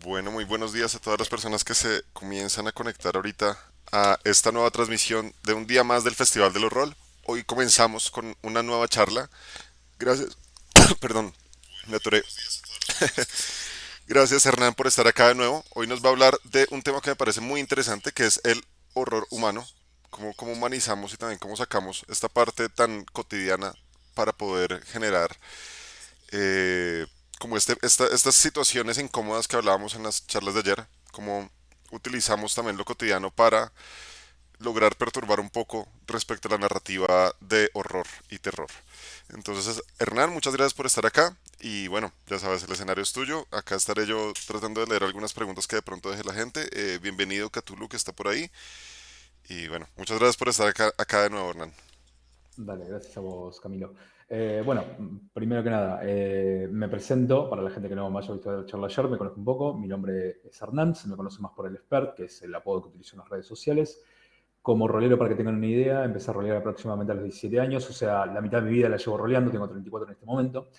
Bueno, muy buenos días a todas las personas que se comienzan a conectar ahorita a esta nueva transmisión de un día más del Festival de los Rol. Hoy comenzamos con una nueva charla. Gracias, perdón, me atoré. Gracias Hernán por estar acá de nuevo. Hoy nos va a hablar de un tema que me parece muy interesante, que es el horror humano. Cómo humanizamos y también cómo sacamos esta parte tan cotidiana para poder generar eh, como estas situaciones incómodas que hablábamos en las charlas de ayer, como utilizamos también lo cotidiano para lograr perturbar un poco respecto a la narrativa de horror y terror. Entonces, Hernán, muchas gracias por estar acá y bueno, ya sabes, el escenario es tuyo. Acá estaré yo tratando de leer algunas preguntas que de pronto deje la gente. Bienvenido Cthulhu que está por ahí y bueno, muchas gracias por estar acá de nuevo, Hernán. Dale, gracias a vos, Camilo. Bueno, primero que nada, me presento, para la gente que no me haya visto la charla ayer, me conozco un poco, mi nombre es Hernán, se me conoce más por el Expert, que es el apodo que utilizo en las redes sociales. Como rolero, para que tengan una idea, empecé a rolear aproximadamente a los 17 años, o sea, la mitad de mi vida la llevo roleando, tengo 34 en este momento.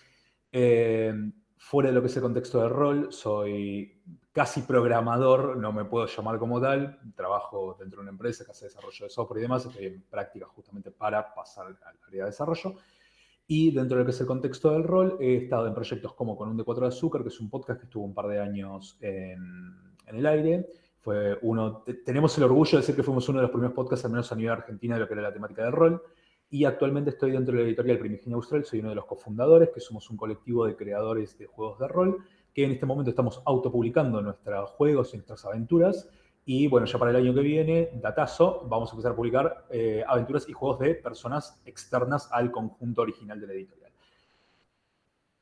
Eh, Fuera de lo que es el contexto de rol, soy casi programador, no me puedo llamar como tal, trabajo dentro de una empresa que hace desarrollo de software y demás, estoy en práctica justamente para pasar al área de desarrollo. Y dentro de lo que es el contexto del rol, he estado en proyectos como con un D4 de Azúcar, que es un podcast que estuvo un par de años en el aire. Tenemos el orgullo de decir que fuimos uno de los primeros podcasts, al menos a nivel argentina, de lo que era la temática del rol. Y actualmente estoy dentro de la editorial Primigenio Austral, soy uno de los cofundadores, que somos un colectivo de creadores de juegos de rol, que en este momento estamos autopublicando nuestros juegos y nuestras aventuras. Y bueno, ya para el año que viene, datazo, vamos a empezar a publicar aventuras y juegos de personas externas al conjunto original de la editorial.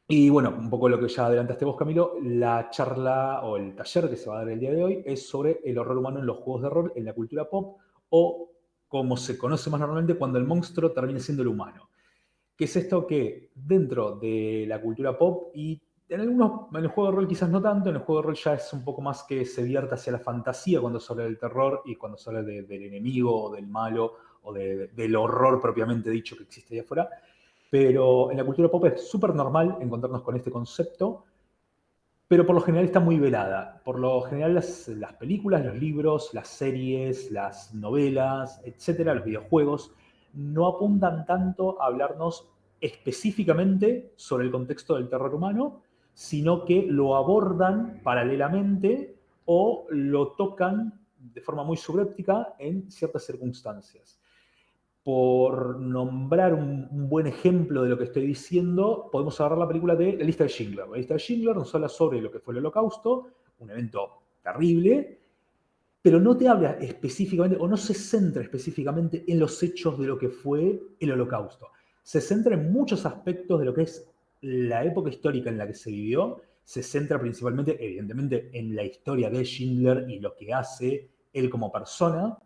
Y bueno, un poco lo que ya adelantaste vos, Camilo, la charla o el taller que se va a dar el día de hoy es sobre el horror humano en los juegos de rol, en la cultura pop, o como se conoce más normalmente, cuando el monstruo termina siendo el humano. ¿Qué es esto? Que dentro de la cultura pop y en el juego de rol quizás no tanto, en el juego de rol ya es un poco más que se vierte hacia la fantasía cuando se habla del terror y cuando se habla del enemigo o del malo o del horror propiamente dicho que existe ahí afuera. Pero en la cultura pop es súper normal encontrarnos con este concepto, pero por lo general está muy velada. Por lo general las películas, los libros, las series, las novelas, etcétera, los videojuegos, no apuntan tanto a hablarnos específicamente sobre el contexto del terror humano, sino que lo abordan paralelamente o lo tocan de forma muy subréptica en ciertas circunstancias. Por nombrar un buen ejemplo de lo que estoy diciendo, podemos agarrar la película de La lista de Schindler. La lista de Schindler nos habla sobre lo que fue el Holocausto, un evento terrible, pero no te habla específicamente o no se centra específicamente en los hechos de lo que fue el Holocausto. Se centra en muchos aspectos de lo que es la época histórica en la que se vivió. Se centra principalmente, evidentemente, en la historia de Schindler y lo que hace él como persona,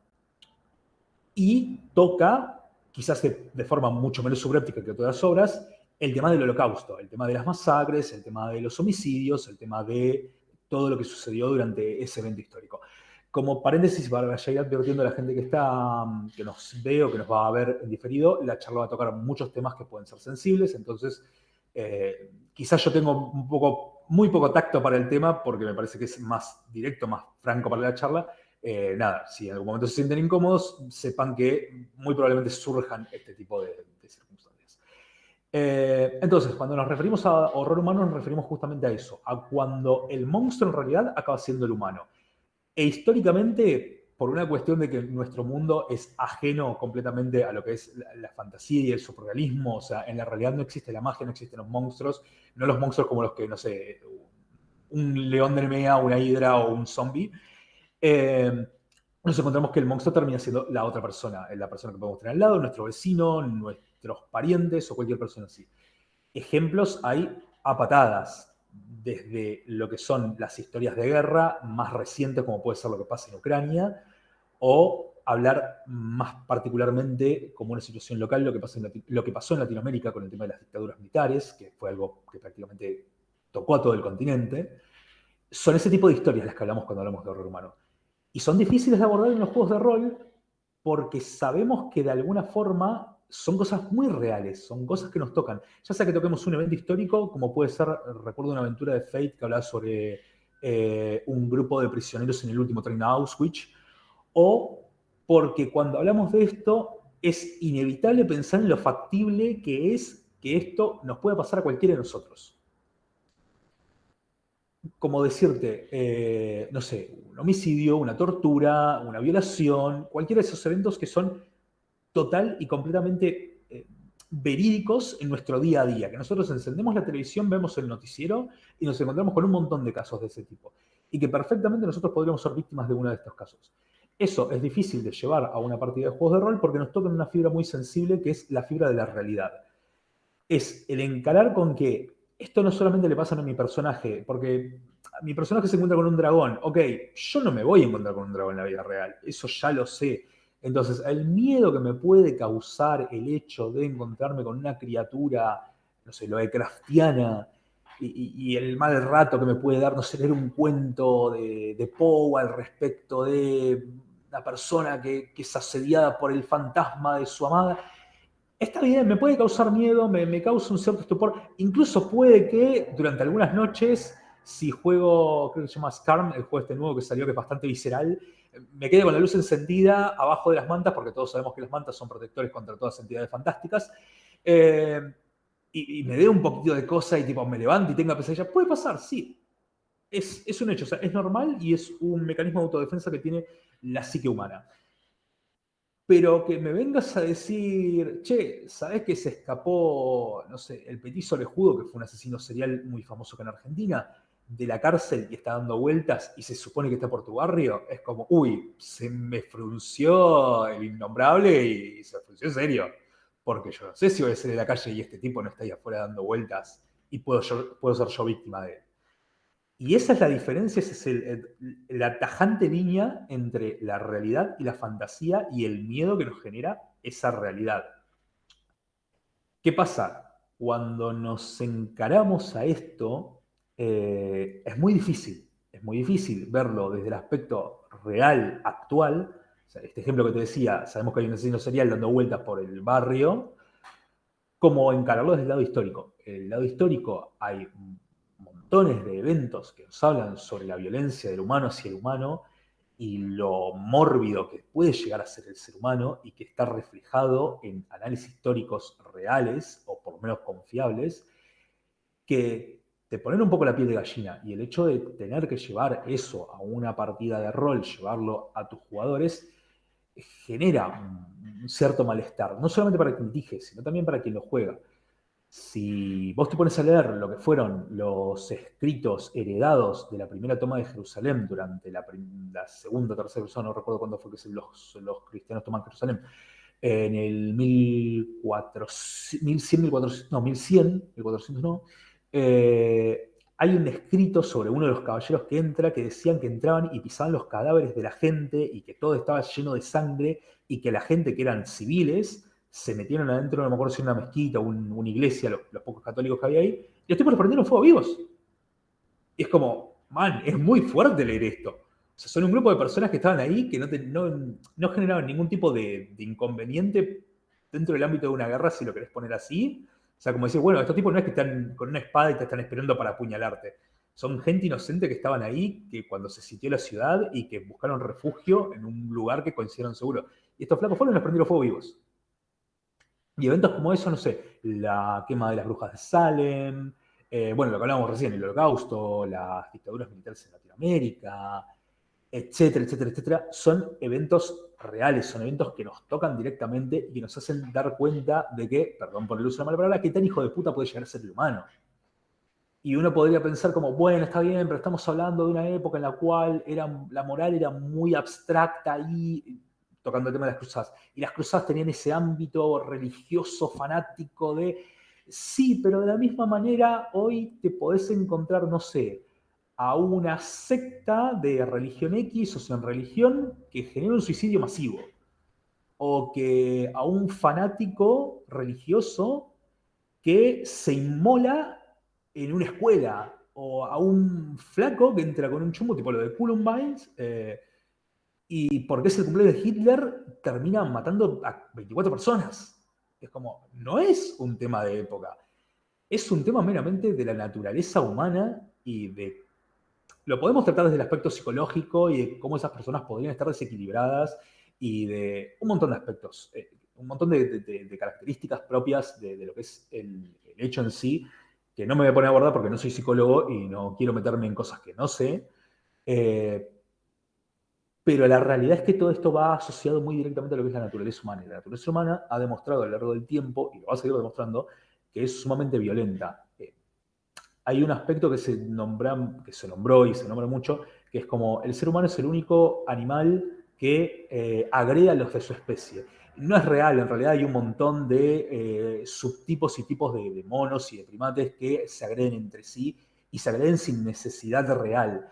y toca, quizás de forma mucho menos subréptica que otras obras, el tema del holocausto, el tema de las masacres, el tema de los homicidios, el tema de todo lo que sucedió durante ese evento histórico. Como paréntesis, para ya ir advirtiendo a la gente que nos ve o que nos va a ver en diferido, la charla va a tocar muchos temas que pueden ser sensibles, entonces quizás yo tengo muy poco tacto para el tema, porque me parece que es más directo, más franco para la charla, nada, si en algún momento se sienten incómodos, sepan que muy probablemente surjan este tipo de circunstancias. Entonces, cuando nos referimos a horror humano, nos referimos justamente a eso, a cuando el monstruo en realidad acaba siendo el humano. E históricamente, por una cuestión de que nuestro mundo es ajeno completamente a lo que es la fantasía y el surrealismo, o sea, en la realidad no existe la magia, no existen los monstruos, no los monstruos como los que, no sé, un león de Nemea, una hidra o un zombie, eh, nos encontramos que el monstruo termina siendo la otra persona, la persona que podemos tener al lado, nuestro vecino, nuestros parientes o cualquier persona así. Ejemplos hay a patadas, desde lo que son las historias de guerra más recientes, como puede ser lo que pasa en Ucrania, o hablar más particularmente como una situación local, lo que pasó en Latinoamérica con el tema de las dictaduras militares, que fue algo que prácticamente tocó a todo el continente. Son ese tipo de historias las que hablamos cuando hablamos de horror humano. Y son difíciles de abordar en los juegos de rol porque sabemos que de alguna forma son cosas muy reales, son cosas que nos tocan. Ya sea que toquemos un evento histórico, como puede ser, recuerdo una aventura de Fate que hablaba sobre un grupo de prisioneros en el último tren a Auschwitz, o porque cuando hablamos de esto es inevitable pensar en lo factible que es que esto nos pueda pasar a cualquiera de nosotros. Como decirte, no sé, un homicidio, una tortura, una violación, cualquiera de esos eventos que son total y completamente verídicos en nuestro día a día, que nosotros encendemos la televisión, vemos el noticiero y nos encontramos con un montón de casos de ese tipo. Y que perfectamente nosotros podríamos ser víctimas de uno de estos casos. Eso es difícil de llevar a una partida de juegos de rol porque nos toca una fibra muy sensible que es la fibra de la realidad. Es el encarar con que esto no solamente le pasa a mi personaje, porque mi personaje se encuentra con un dragón. Ok, yo no me voy a encontrar con un dragón en la vida real, eso ya lo sé. Entonces, el miedo que me puede causar el hecho de encontrarme con una criatura, no sé, Lovecraftiana, y el mal rato que me puede dar, no sé, leer un cuento de Poe al respecto de una persona que es asediada por el fantasma de su amada, está bien, me puede causar miedo, me causa un cierto estupor. Incluso puede que durante algunas noches, si juego, creo que se llama Scarm, el juego este nuevo que salió, que es bastante visceral, me quede con la luz encendida abajo de las mantas, porque todos sabemos que las mantas son protectores contra todas entidades fantásticas. eh, y me dé un poquito de cosa y tipo me levante y tenga pesadillas. Puede pasar, sí. Es un hecho, o sea, es normal y es un mecanismo de autodefensa que tiene la psique humana. Pero que me vengas a decir, che, ¿sabés que se escapó, no sé, el Petiso Orejudo, que fue un asesino serial muy famoso acá en Argentina, de la cárcel y está dando vueltas y se supone que está por tu barrio? Es como, uy, se me frunció el innombrable y se frunció en serio. Porque yo no sé si voy a ser de la calle y este tipo no está ahí afuera dando vueltas y puedo ser yo víctima de él. Y esa es la diferencia, esa es la tajante línea entre la realidad y la fantasía y el miedo que nos genera esa realidad. ¿Qué pasa? Cuando nos encaramos a esto, es muy difícil verlo desde el aspecto real, actual. O sea, este ejemplo que te decía, sabemos que hay un asesino serial dando vueltas por el barrio, como encararlo desde el lado histórico. El lado histórico hay montones de eventos que nos hablan sobre la violencia del humano hacia el humano y lo mórbido que puede llegar a ser el ser humano y que está reflejado en análisis históricos reales o por lo menos confiables, que te ponen un poco la piel de gallina y el hecho de tener que llevar eso a una partida de rol, llevarlo a tus jugadores, genera un cierto malestar, no solamente para quien dirige, sino también para quien lo juega. Si vos te pones a leer lo que fueron los escritos heredados de la primera toma de Jerusalén durante la segunda o tercera cruzada, no recuerdo cuándo fue que los cristianos toman Jerusalén, en el 1400, 1100, 1400, no, 1100, 1400 no, hay un escrito sobre uno de los caballeros que entra que decían que entraban y pisaban los cadáveres de la gente y que todo estaba lleno de sangre y que la gente que eran civiles se metieron adentro, no me acuerdo si era una mezquita o una iglesia, los pocos católicos que había ahí, y los tipos los prendieron fuego vivos. Y es como, man, es muy fuerte leer esto. O sea, son un grupo de personas que estaban ahí que no generaban ningún tipo de inconveniente dentro del ámbito de una guerra, si lo querés poner así. O sea, como decir, bueno, estos tipos no es que están con una espada y te están esperando para apuñalarte. Son gente inocente que estaban ahí, que cuando se sitió la ciudad y que buscaron refugio en un lugar que consideraron seguro. Y estos flacos fueron y los prendieron fuego vivos. Y eventos como eso, no sé, la quema de las brujas de Salem, bueno, lo que hablábamos recién, el holocausto, las dictaduras militares en Latinoamérica, etcétera, etcétera, etcétera, son eventos reales, son eventos que nos tocan directamente y que nos hacen dar cuenta de que, perdón por el uso de la mala palabra, qué tan hijo de puta puede llegar a ser el humano. Y uno podría pensar como, bueno, está bien, pero estamos hablando de una época en la cual la moral era muy abstracta y tocando el tema de las cruzadas. Y las cruzadas tenían ese ámbito religioso, fanático de... Sí, pero de la misma manera hoy te podés encontrar, no sé, a una secta de religión X o sin religión que genera un suicidio masivo. O que a un fanático religioso que se inmola en una escuela, o a un flaco que entra con un chumbo, tipo lo de Columbine, y porque es el cumpleaños de Hitler, termina matando a 24 personas. Es como, no es un tema de época, es un tema meramente de la naturaleza humana y de lo podemos tratar desde el aspecto psicológico y de cómo esas personas podrían estar desequilibradas y de un montón de aspectos, un montón de características propias de lo que es el hecho en sí, que no me voy a poner a abordar porque no soy psicólogo y no quiero meterme en cosas que no sé. Eh, pero la realidad es que todo esto va asociado muy directamente a lo que es la naturaleza humana. Y la naturaleza humana ha demostrado a lo largo del tiempo, y lo va a seguir demostrando, que es sumamente violenta. Hay un aspecto que se nombró y se nombra mucho, que es como el ser humano es el único animal que agrede a los de su especie. No es real, en realidad hay un montón de subtipos y tipos de monos y de primates que se agreden entre sí y se agreden sin necesidad real.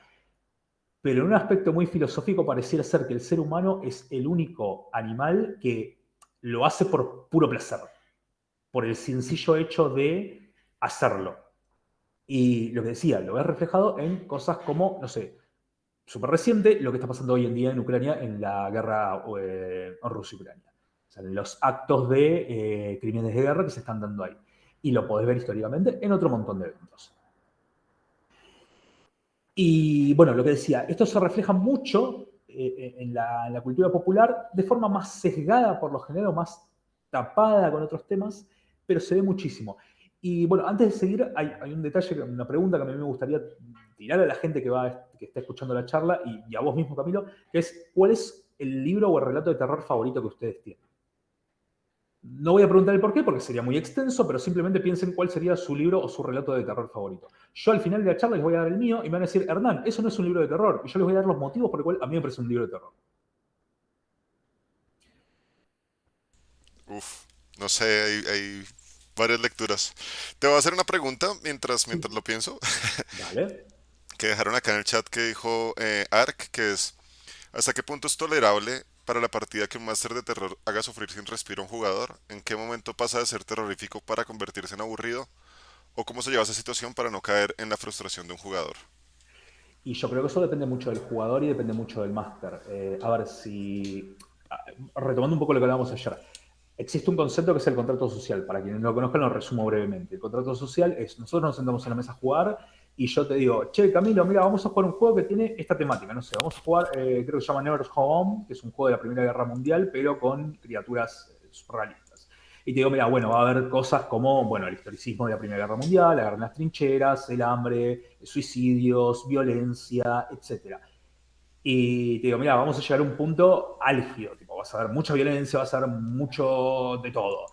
Pero en un aspecto muy filosófico pareciera ser que el ser humano es el único animal que lo hace por puro placer, por el sencillo hecho de hacerlo. Y lo que decía, lo ves reflejado en cosas como, no sé, súper reciente, lo que está pasando hoy en día en Ucrania en la guerra Rusia-Ucrania. O sea, en los actos de crímenes de guerra que se están dando ahí. Y lo podés ver históricamente en otro montón de eventos. Y bueno, lo que decía, esto se refleja mucho en la cultura popular de forma más sesgada por lo general, o más tapada con otros temas, pero se ve muchísimo. Y bueno, antes de seguir, hay un detalle, una pregunta que a mí me gustaría tirar a la gente que está escuchando la charla y a vos mismo, Camilo, que es, ¿cuál es el libro o el relato de terror favorito que ustedes tienen? No voy a preguntar el por qué, porque sería muy extenso, pero simplemente piensen cuál sería su libro o su relato de terror favorito. Yo al final de la charla les voy a dar el mío y me van a decir, Hernán, eso no es un libro de terror. Y yo les voy a dar los motivos por los cuales a mí me parece un libro de terror. Uf, no sé, hay varias lecturas. Te voy a hacer una pregunta mientras Sí. lo pienso, Dale. que dejaron acá en el chat que dijo Ark, que es, ¿hasta qué punto es tolerable para la partida que un máster de terror haga sufrir sin respiro a un jugador? ¿En qué momento pasa de ser terrorífico para convertirse en aburrido? ¿O cómo se lleva esa situación para no caer en la frustración de un jugador? Y yo creo que eso depende mucho del jugador y depende mucho del máster. A ver, si. Retomando un poco lo que hablábamos ayer. Existe un concepto que es el contrato social. Para quienes no lo conozcan, lo resumo brevemente. El contrato social es: nosotros nos sentamos en la mesa a jugar y yo te digo, che, Camilo, mira, vamos a jugar un juego que tiene esta temática. No sé, vamos a jugar, creo que se llama Never's Home, que es un juego de la Primera Guerra Mundial, pero con criaturas surrealistas. Y te digo, mira, bueno, va a haber cosas como, bueno, el historicismo de la Primera Guerra Mundial, la guerra en las trincheras, el hambre, suicidios, violencia, etcétera. Y te digo, mira, vamos a llegar a un punto álgido, tipo, vas a ver mucha violencia, vas a ver mucho de todo.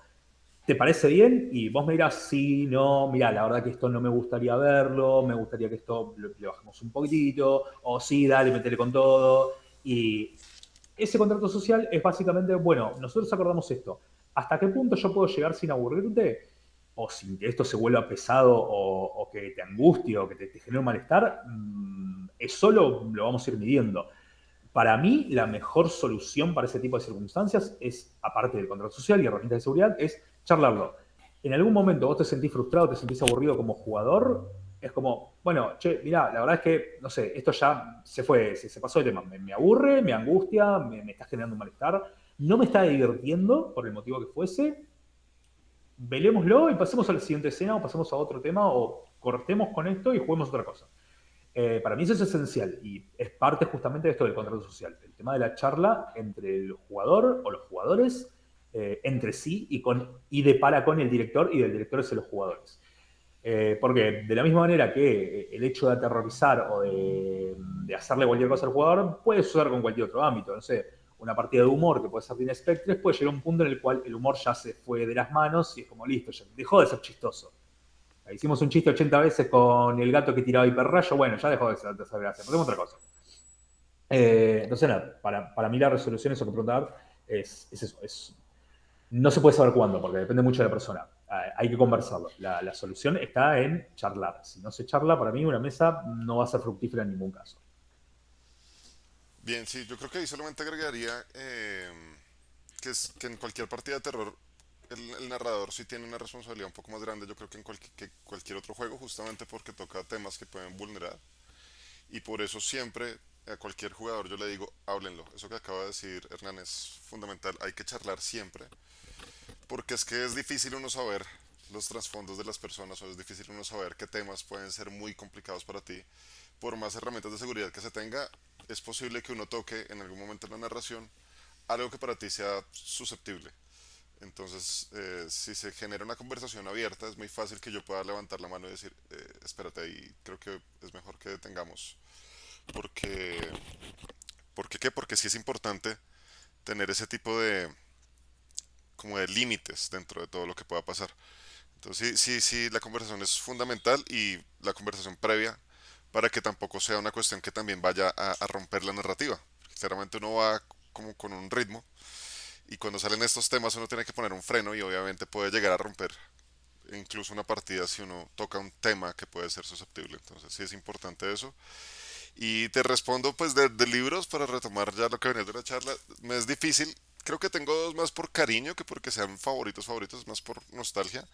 ¿Te parece bien? Y vos me dirás, sí, no, mira, la verdad que esto no me gustaría verlo, me gustaría que esto le bajemos un poquitito, o sí, dale, metele con todo. Y ese contrato social es básicamente, bueno, nosotros acordamos esto. ¿Hasta qué punto yo puedo llegar sin aburrirte? O sin que esto se vuelva pesado o que te angustie o que te genere un malestar. Eso lo vamos a ir midiendo. Para mí, la mejor solución para ese tipo de circunstancias es, aparte del contrato social y herramientas de seguridad, es charlarlo. En algún momento vos te sentís frustrado, te sentís aburrido como jugador, es como, bueno, che, mirá, la verdad es que, no sé, esto ya se fue, se pasó de tema. Me aburre, me angustia, me está generando un malestar, no me está divirtiendo por el motivo que fuese. Velémoslo y pasemos a la siguiente escena o pasemos a otro tema o cortemos con esto y juguemos otra cosa. Para mí eso es esencial y es parte justamente de esto del contrato social. El tema de la charla entre el jugador o los jugadores entre sí y de para con el director y del director hacia los jugadores. Porque de la misma manera que el hecho de aterrorizar o de hacerle cualquier cosa al jugador puede suceder con cualquier otro ámbito. No sé, una partida de humor que puede ser de Spectres puede llegar a un punto en el cual el humor ya se fue de las manos y es como listo, ya dejó de ser chistoso. Hicimos un chiste 80 veces con el gato que tiraba hiperrayo, bueno, ya dejó de ser gracia, ponemos otra cosa. Entonces, nada, para mí la resolución, eso que preguntar, es eso. No se puede saber cuándo, porque depende mucho de la persona. Hay que conversarlo. La solución está en charlar. Si no se charla, para mí una mesa no va a ser fructífera en ningún caso. Bien, sí, yo creo que ahí solamente agregaría que es que en cualquier partida de terror el narrador sí tiene una responsabilidad un poco más grande, yo creo que en que cualquier otro juego, justamente porque toca temas que pueden vulnerar. Y por eso siempre a cualquier jugador yo le digo, háblenlo. Eso que acaba de decir Hernán es fundamental, hay que charlar siempre. Porque es que es difícil uno saber. los trasfondos de las personas o es difícil uno saber qué temas pueden ser muy complicados para ti, por más herramientas de seguridad que se tenga, es posible que uno toque en algún momento en la narración algo que para ti sea susceptible. Entonces, si se genera una conversación abierta, es muy fácil que yo pueda levantar la mano y decir, espérate ahí, creo que es mejor que detengamos. Porque, ¿Por qué qué? Porque sí es importante tener ese tipo de, como de límites dentro de todo lo que pueda pasar. Entonces, sí, la conversación es fundamental y la conversación previa para que tampoco sea una cuestión que también vaya a romper la narrativa. Claramente uno va como con un ritmo y cuando salen estos temas uno tiene que poner un freno y obviamente puede llegar a romper incluso una partida si uno toca un tema que puede ser susceptible. Entonces sí es importante eso. Y te respondo pues de libros para retomar ya lo que venía de la charla. Me es difícil. Creo que tengo dos más por cariño que porque sean favoritos, más por nostalgia.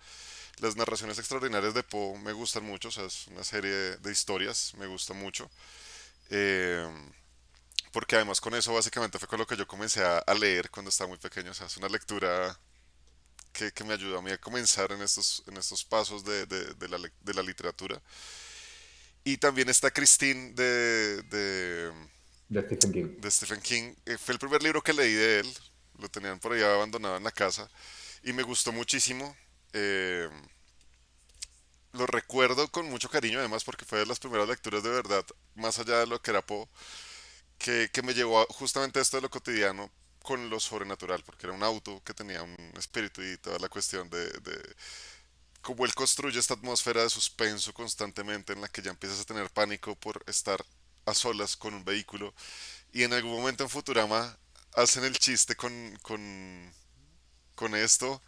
Las narraciones extraordinarias de Poe me gustan mucho, o sea, es una serie de historias, me gusta mucho. Eh, Porque además con eso básicamente fue con lo que yo comencé a leer cuando estaba muy pequeño, o sea, es una lectura que me ayudó a mí a comenzar en estos pasos de la literatura. Y también está Christine de Stephen King. de Stephen King. Fue el primer libro que leí de él, lo tenían por ahí abandonado en la casa y me gustó muchísimo. Eh, lo recuerdo con mucho cariño además porque fue de las primeras lecturas de verdad, más allá de lo que era Poe, que me llevó justamente a esto de lo cotidiano con lo sobrenatural, porque era un auto que tenía un espíritu y toda la cuestión de cómo él construye esta atmósfera de suspenso constantemente en la que ya empiezas a tener pánico por estar a solas con un vehículo y en algún momento en Futurama hacen el chiste con esto.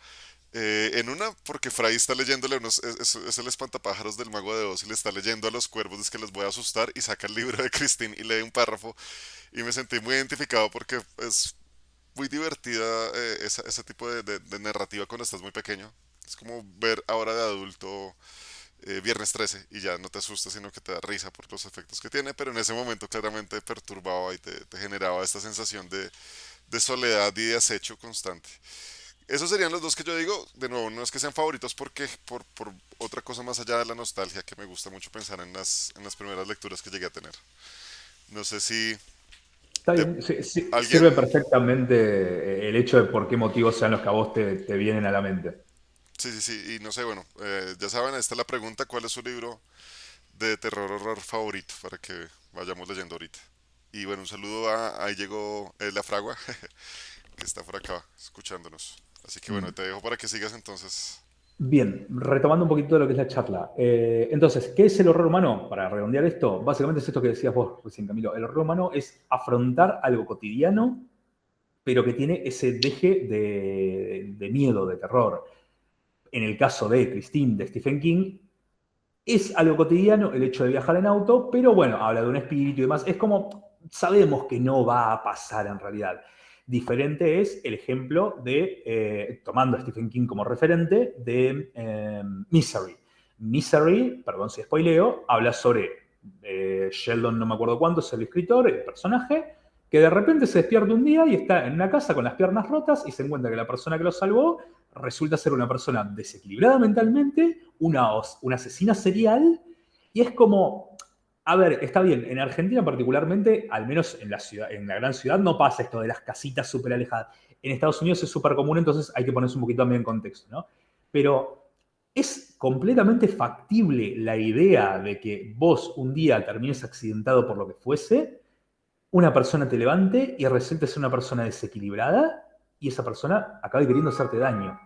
En una, porque Fry está leyéndole es el espantapájaros del Mago de Oz y le está leyendo a los cuervos, es que les voy a asustar y saca el libro de Christine y lee un párrafo y me sentí muy identificado porque es muy divertida ese tipo de narrativa cuando estás muy pequeño. Es como ver ahora de adulto Viernes 13 y ya no te asusta, sino que te da risa por los efectos que tiene, pero en ese momento claramente perturbaba y te generaba esta sensación de soledad y de acecho constante. Esos serían los dos que yo digo, de nuevo, no es que sean favoritos porque por otra cosa más allá de la nostalgia que me gusta mucho pensar en las primeras lecturas que llegué a tener. No sé si Está de bien, sirve alguien. perfectamente el hecho de por qué motivos sean los que a vos te vienen a la mente. Sí, y no sé, bueno, ya saben, esta es la pregunta, ¿cuál es su libro de terror horror favorito? Para que vayamos leyendo ahorita. Y bueno, un saludo ahí llegó la fragua, que está por acá, escuchándonos. Así que bueno, Mm. te dejo para que sigas entonces. Bien, retomando un poquito de lo que es la charla. Entonces, ¿qué es el horror humano? Para redondear esto, básicamente es esto que decías vos recién, Camilo. El horror humano es afrontar algo cotidiano, pero que tiene ese deje de miedo, de terror. En el caso de Christine, de Stephen King, es algo cotidiano el hecho de viajar en auto, pero bueno, habla de un espíritu y demás. Es como, sabemos que no va a pasar en realidad. Diferente es el ejemplo de, tomando a Stephen King como referente, de Misery. Misery, perdón si spoileo, habla sobre Sheldon, no me acuerdo cuánto, es el escritor, el personaje, que de repente se despierta un día y está en una casa con las piernas rotas y se encuentra que la persona que lo salvó resulta ser una persona desequilibrada mentalmente, una asesina serial, y es como, a ver, está bien, en Argentina particularmente, al menos en la ciudad, en la gran ciudad, no pasa esto de las casitas súper alejadas. En Estados Unidos es súper común, entonces hay que ponerse un poquito también en contexto, ¿no? Pero es completamente factible la idea de que vos un día termines accidentado por lo que fuese, una persona te levante y resulte ser una persona desequilibrada y esa persona acabe queriendo hacerte daño.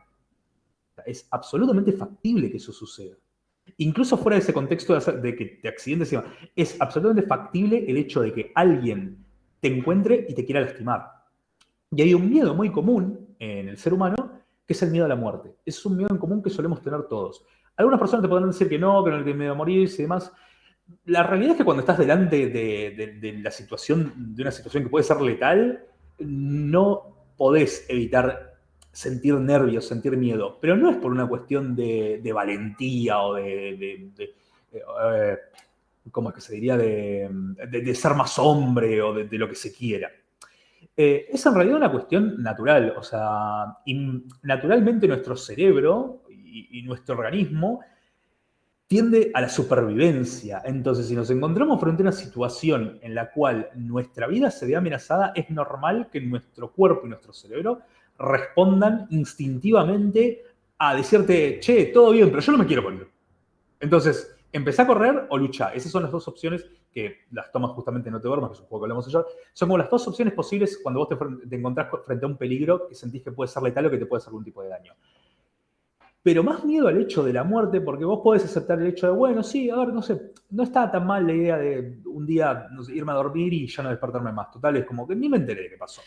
Es absolutamente factible que eso suceda. Incluso fuera de ese contexto de que te accidentes, es absolutamente factible el hecho de que alguien te encuentre y te quiera lastimar. Y hay un miedo muy común en el ser humano, que es el miedo a la muerte. Es un miedo en común que solemos tener todos. Algunas personas te podrán decir que no tienen miedo a morirse y demás. La realidad es que cuando estás delante de la situación, de una situación que puede ser letal, no podés evitar sentir nervios, sentir miedo. Pero no es por una cuestión de valentía o ¿cómo es que se diría? De ser más hombre o de lo que se quiera. Es en realidad una cuestión natural. O sea, naturalmente nuestro cerebro, y nuestro organismo tiende a la supervivencia. Entonces, si nos encontramos frente a una situación en la cual nuestra vida se ve amenazada, es normal que nuestro cuerpo y nuestro cerebro respondan instintivamente a decirte, che, todo bien, pero yo no me quiero morir. Entonces, empezá a correr o luchar. Esas son las dos opciones que las tomas justamente en No te duermas, que es un juego que hablamos ayer. Son como las dos opciones posibles cuando vos te encontrás frente a un peligro que sentís que puede ser letal o que te puede hacer algún tipo de daño. Pero más miedo al hecho de la muerte, porque vos podés aceptar el hecho de, bueno, sí, a ver, no sé, no está tan mal la idea de un día no sé, irme a dormir y ya no despertarme más. Total, es como que ni me enteré de qué pasó.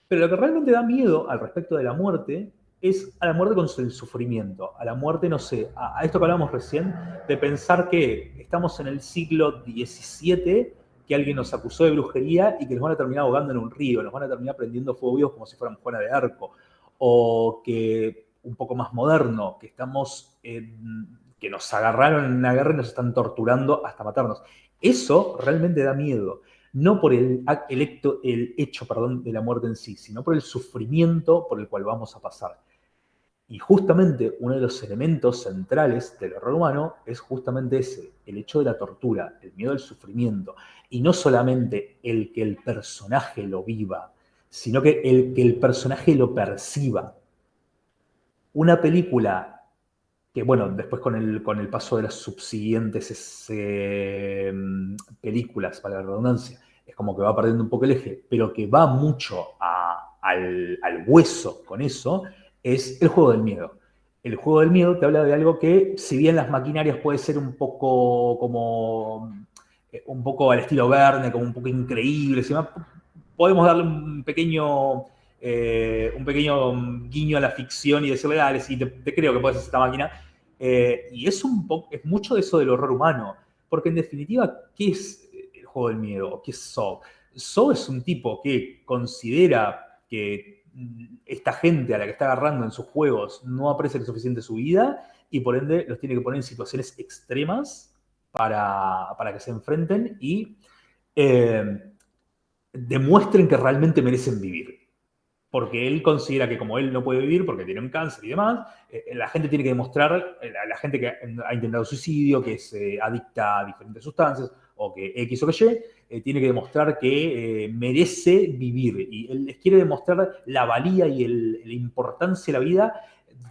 Pero lo que realmente da miedo al respecto de la muerte es a la muerte con el sufrimiento, a la muerte, no sé, a esto que hablamos recién, de pensar que estamos en el siglo XVII, que alguien nos acusó de brujería y que nos van a terminar ahogando en un río, nos van a terminar prendiendo fuego vivos como si fueran Juana de Arco, o que, un poco más moderno, que estamos, que nos agarraron en una guerra y nos están torturando hasta matarnos. Eso realmente da miedo no por el hecho perdón, de la muerte en sí, sino por el sufrimiento por el cual vamos a pasar. Y justamente uno de los elementos centrales del horror humano es justamente ese, el hecho de la tortura, el miedo al sufrimiento. Y no solamente el que el personaje lo viva, sino que el personaje lo perciba. Una película que, bueno, después con el paso de las subsiguientes películas, para la redundancia, es como que va perdiendo un poco el eje, pero que va mucho al hueso con eso, es el juego del miedo. El juego del miedo te habla de algo que, si bien las maquinarias puede ser un poco como un poco al estilo Verne, como un poco increíble, podemos darle un pequeño guiño a la ficción y decirle, dale, sí, te creo que puedes hacer esta máquina. Y es mucho de eso del horror humano, porque en definitiva, ¿qué es el juego del miedo? ¿Qué es Saw? Saw es un tipo que considera que esta gente a la que está agarrando en sus juegos no aprecia lo suficiente su vida y por ende los tiene que poner en situaciones extremas para que se enfrenten y eh, demuestren que realmente merecen vivir. Porque él considera que como él no puede vivir porque tiene un cáncer y demás, la gente tiene que demostrar, la gente que ha intentado suicidio, que es adicta a diferentes sustancias, o que X o que Y, tiene que demostrar que merece vivir. Y él les quiere demostrar la valía y la importancia de la vida,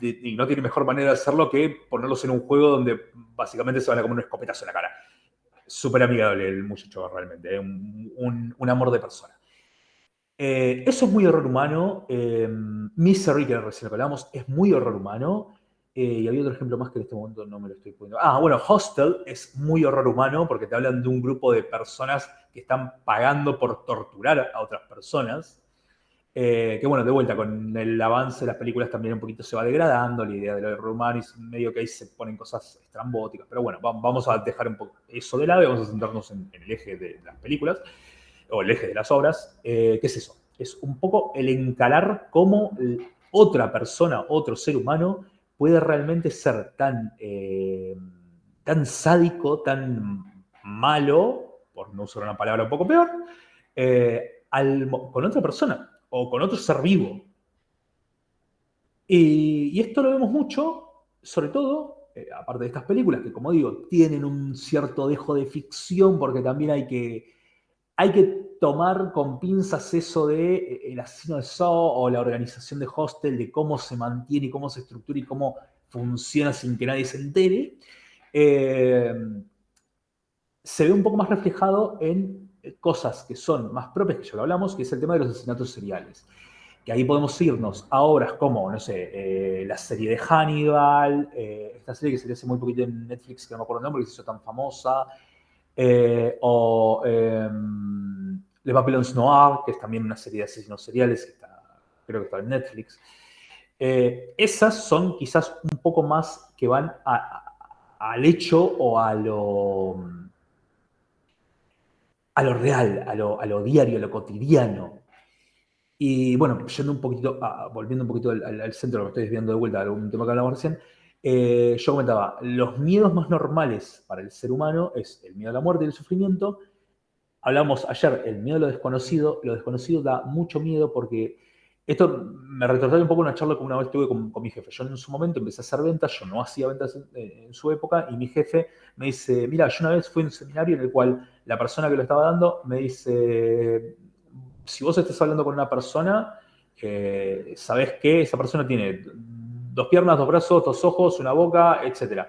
y no tiene mejor manera de hacerlo que ponerlos en un juego donde básicamente se van a comer un escopetazo en la cara. Súper amigable el muchacho realmente, un amor de persona. Eso es muy horror humano. Misery, que recién lo hablamos, es muy horror humano. Y había otro ejemplo más que en este momento no me lo estoy poniendo. Ah, bueno, Hostel es muy horror humano porque te hablan de un grupo de personas que están pagando por torturar a otras personas. Que bueno, de vuelta, con el avance de las películas también un poquito se va degradando la idea del horror humano y medio que ahí se ponen cosas estrambóticas. Pero bueno, vamos a dejar un poco eso de lado y vamos a centrarnos en el eje de las películas o el eje de las obras. ¿Qué es eso? Es un poco el encarar cómo otra persona, otro ser humano, puede realmente ser tan sádico, tan malo, por no usar una palabra un poco peor, con otra persona o con otro ser vivo. Y esto lo vemos mucho, sobre todo, aparte de estas películas, que como digo, tienen un cierto dejo de ficción, porque también hay que tomar con pinzas eso de el asesino de Saw o la organización de Hostel, de cómo se mantiene y cómo se estructura y cómo funciona sin que nadie se entere. Eh, Se ve un poco más reflejado en cosas que son más propias, que ya lo hablamos, que es el tema de los asesinatos seriales. Que ahí podemos irnos a obras como, no sé, la serie de Hannibal, esta serie que se hace muy poquito en Netflix, que no me acuerdo el nombre, que se hizo tan famosa, o Le Papillons Noir, que es también una serie de asesinos seriales, que creo que está en Netflix. Esas son quizás un poco más que van al hecho o a lo real, a lo diario, a lo cotidiano. Y bueno, volviendo un poquito al centro, me estoy desviando de vuelta a algún tema que hablamos recién, yo comentaba, los miedos más normales para el ser humano es el miedo a la muerte y el sufrimiento. Hablamos ayer, el miedo a lo desconocido da mucho miedo porque Esto me retrotrae un poco una charla que una vez tuve con mi jefe. Yo en su momento empecé a hacer ventas, yo no hacía ventas en su época, y mi jefe me dice, mira, yo una vez fui a un seminario en el cual la persona que lo estaba dando me dice, si vos estás hablando con una persona, sabés que esa persona tiene dos piernas, dos brazos, dos ojos, una boca, etcétera.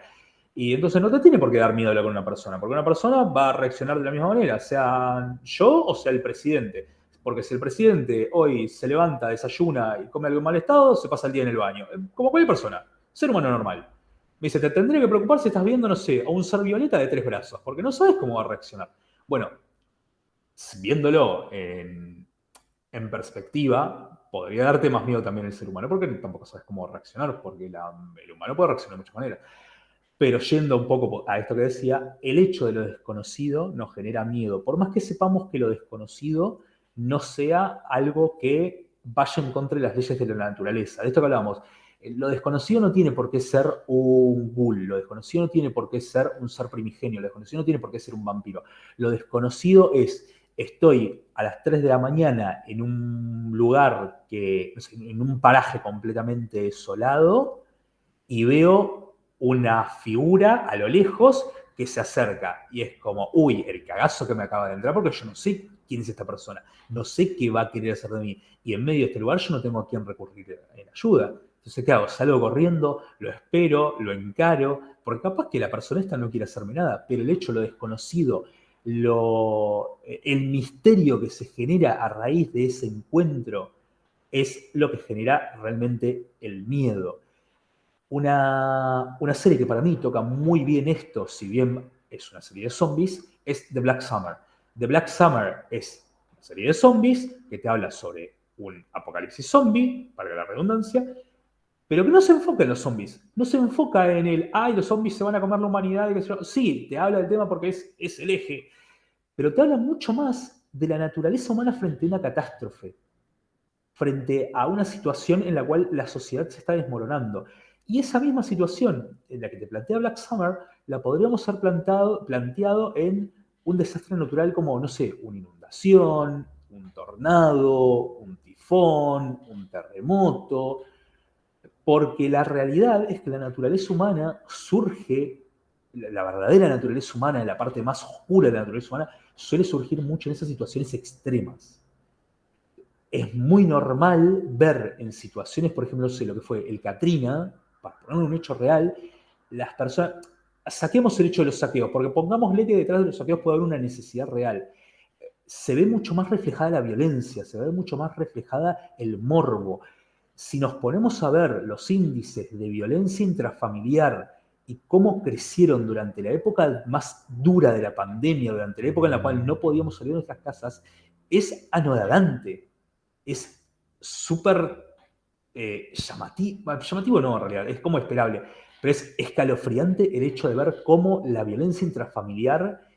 Y entonces no te tiene por qué dar miedo hablar con una persona, porque una persona va a reaccionar de la misma manera, sea yo o sea el presidente. Porque si el presidente hoy se levanta, desayuna y come algo en mal estado, se pasa el día en el baño. Como cualquier persona, ser humano normal. Me dice, te tendría que preocupar si estás viendo, no sé, a un ser violeta de tres brazos, porque no sabes cómo va a reaccionar. Bueno, viéndolo en perspectiva, podría darte más miedo también el ser humano, porque tampoco sabes cómo reaccionar, porque el humano puede reaccionar de muchas maneras. Pero yendo un poco a esto que decía, el hecho de lo desconocido nos genera miedo. Por más que sepamos que lo desconocido no sea algo que vaya en contra de las leyes de la naturaleza. De esto que hablábamos, lo desconocido no tiene por qué ser un ghoul, lo desconocido no tiene por qué ser un ser primigenio, lo desconocido no tiene por qué ser un vampiro. Lo desconocido es, estoy a las 3 de la mañana en un lugar que, en un paraje completamente desolado, y veo una figura a lo lejos que se acerca y es como, uy, el cagazo que me acaba de entrar porque yo no sé quién es esta persona, no sé qué va a querer hacer de mí y en medio de este lugar yo no tengo a quién recurrir en ayuda. Entonces, ¿qué hago? Salgo corriendo, lo espero, lo encaro, porque capaz que la persona esta no quiere hacerme nada, pero el hecho, lo desconocido, el misterio que se genera a raíz de ese encuentro es lo que genera realmente el miedo. Una serie que para mí toca muy bien esto, si bien es una serie de zombies, es The Black Summer. The Black Summer es una serie de zombies que te habla sobre un apocalipsis zombie, para la redundancia, pero que no se enfoca en los zombies. No se enfoca en el, ay, los zombies se van a comer la humanidad. Y qué sé yo. Sí, te habla del tema porque es el eje, pero te habla mucho más de la naturaleza humana frente a una catástrofe, frente a una situación en la cual la sociedad se está desmoronando. Y esa misma situación en la que te plantea Black Summer, la podríamos haber planteado en un desastre natural como, no sé, una inundación, un tornado, un tifón, un terremoto, porque la realidad es que la naturaleza humana surge, la verdadera naturaleza humana, la parte más oscura de la naturaleza humana, suele surgir mucho en esas situaciones extremas. Es muy normal ver en situaciones, por ejemplo, no sé, lo que fue el Katrina, para poner un hecho real, las personas, saquemos el hecho de los saqueos, porque pongámosle que detrás de los saqueos puede haber una necesidad real. Se ve mucho más reflejada la violencia, se ve mucho más reflejada el morbo. Si nos ponemos a ver los índices de violencia intrafamiliar y cómo crecieron durante la época más dura de la pandemia, durante la época en la cual no podíamos salir de nuestras casas, es anodadante, es súper llamativo, llamativo no en realidad, es como esperable, pero es escalofriante el hecho de ver cómo la violencia intrafamiliar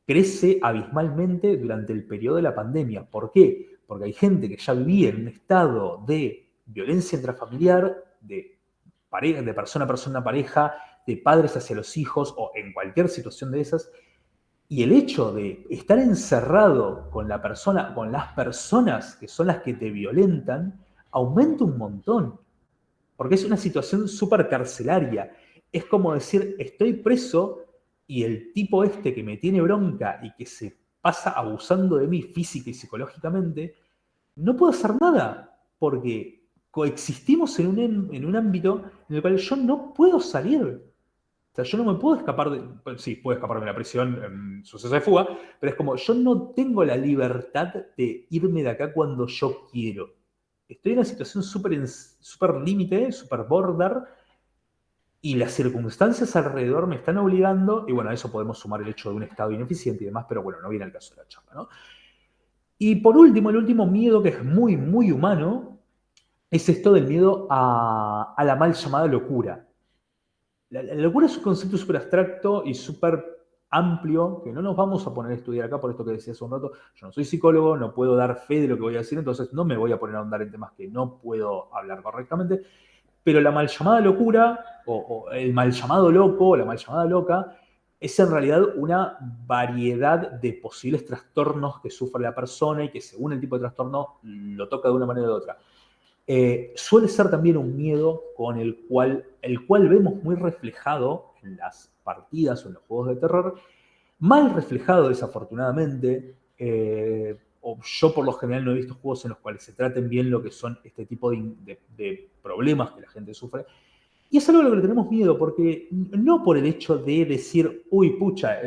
crece abismalmente durante el periodo de la pandemia. ¿Por qué? Porque hay gente que ya vivía en un estado de violencia intrafamiliar, de, pareja, de persona a persona, pareja, de padres hacia los hijos o en cualquier situación de esas, y el hecho de estar encerrado con la persona, con las personas que son las que te violentan, aumenta un montón. Porque es una situación súper carcelaria. Es como decir, estoy preso y el tipo este que me tiene bronca y que se pasa abusando de mí física y psicológicamente, no puedo hacer nada porque coexistimos en un ámbito en el cual yo no puedo salir. O sea, yo no me puedo escapar de. Bueno, sí, puedo escaparme de la prisión en suceso de fuga, pero es como yo no tengo la libertad de irme de acá cuando yo quiero. Estoy en una situación súper límite, súper border, y las circunstancias alrededor me están obligando, y bueno, a eso podemos sumar el hecho de un Estado ineficiente y demás, pero bueno, no viene al caso de la charla, ¿no? Y por último, el último miedo que es muy, muy humano, es esto del miedo a la mal llamada locura. La locura es un concepto súper abstracto y súper amplio que no nos vamos a poner a estudiar acá por esto que decía hace un rato. Yo no soy psicólogo, no puedo dar fe de lo que voy a decir, entonces no me voy a poner a ahondar en temas que no puedo hablar correctamente. Pero la mal llamada locura, o el mal llamado loco, o la mal llamada loca, es en realidad una variedad de posibles trastornos que sufre la persona y que según el tipo de trastorno lo toca de una manera u otra. suele ser también un miedo con el cual vemos muy reflejado en las partidas o en los juegos de terror, mal reflejado desafortunadamente. O yo por lo general no he visto juegos en los cuales se traten bien lo que son este tipo de problemas que la gente sufre. Y es algo a lo que le tenemos miedo, porque no por el hecho de decir, uy, pucha,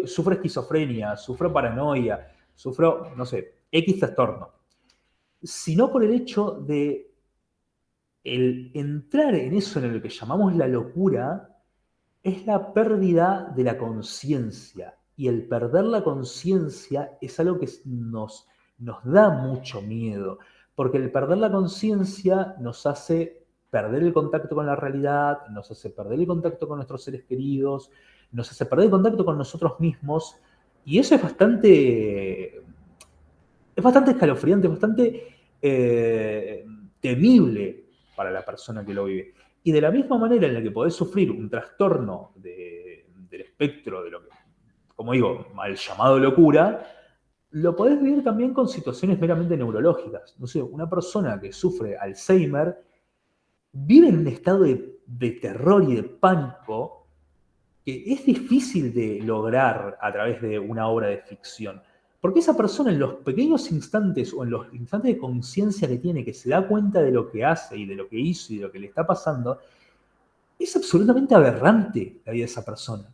sufro esquizofrenia, sufro paranoia, sufro, no sé, X trastorno, sino por el hecho de el entrar en eso en lo que llamamos la locura, es la pérdida de la conciencia. Y el perder la conciencia es algo que nos da mucho miedo, porque el perder la conciencia nos hace perder el contacto con la realidad, nos hace perder el contacto con nuestros seres queridos, nos hace perder el contacto con nosotros mismos, y eso es bastante escalofriante, es bastante temible para la persona que lo vive. Y de la misma manera en la que podés sufrir un trastorno del espectro de lo que, como digo, mal llamado locura, lo podés vivir también con situaciones meramente neurológicas. No sé, una persona que sufre Alzheimer vive en un estado de terror y de pánico que es difícil de lograr a través de una obra de ficción. Porque esa persona en los pequeños instantes o en los instantes de conciencia que tiene, que se da cuenta de lo que hace y de lo que hizo y de lo que le está pasando, es absolutamente aberrante la vida de esa persona.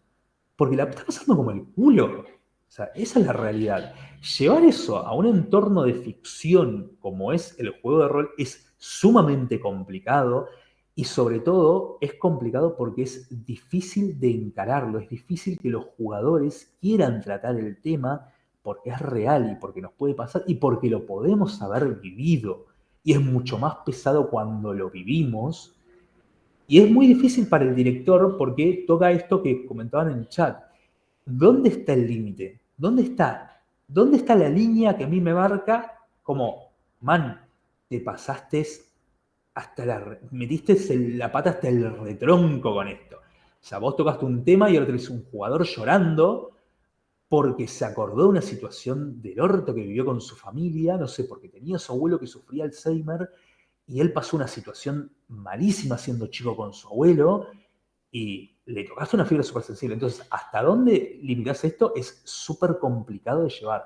Porque la está pasando como el culo. O sea, esa es la realidad. Llevar eso a un entorno de ficción como es el juego de rol es sumamente complicado y sobre todo es complicado porque es difícil de encararlo, es difícil que los jugadores quieran tratar el tema porque es real y porque nos puede pasar y porque lo podemos haber vivido. Y es mucho más pesado cuando lo vivimos y es muy difícil para el director porque toca esto que comentaban en el chat. ¿Dónde está el límite? ¿Dónde está? ¿Dónde está la línea que a mí me marca como, man, te pasaste metiste la pata hasta el retronco con esto? O sea, vos tocaste un tema y ahora tenés un jugador llorando porque se acordó de una situación del orto que vivió con su familia, no sé, porque tenía a su abuelo que sufría Alzheimer y él pasó una situación malísima siendo chico con su abuelo y le tocaste una fibra súper sensible. Entonces, ¿hasta dónde limitas esto? Es súper complicado de llevar.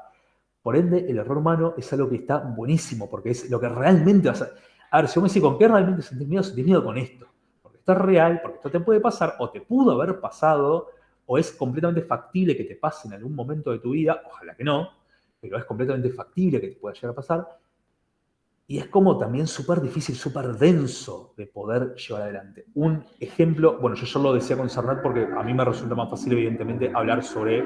Por ende, el error humano es algo que está buenísimo, porque es lo que realmente vas a... A ver, si vos me decís, ¿con qué realmente sentís miedo con esto? Porque esto es real, porque esto te puede pasar, o te pudo haber pasado, o es completamente factible que te pase en algún momento de tu vida, ojalá que no, pero es completamente factible que te pueda llegar a pasar, y es como también súper difícil, súper denso de poder llevar adelante. Un ejemplo, bueno, yo lo decía con Sarnat porque a mí me resulta más fácil, evidentemente, hablar sobre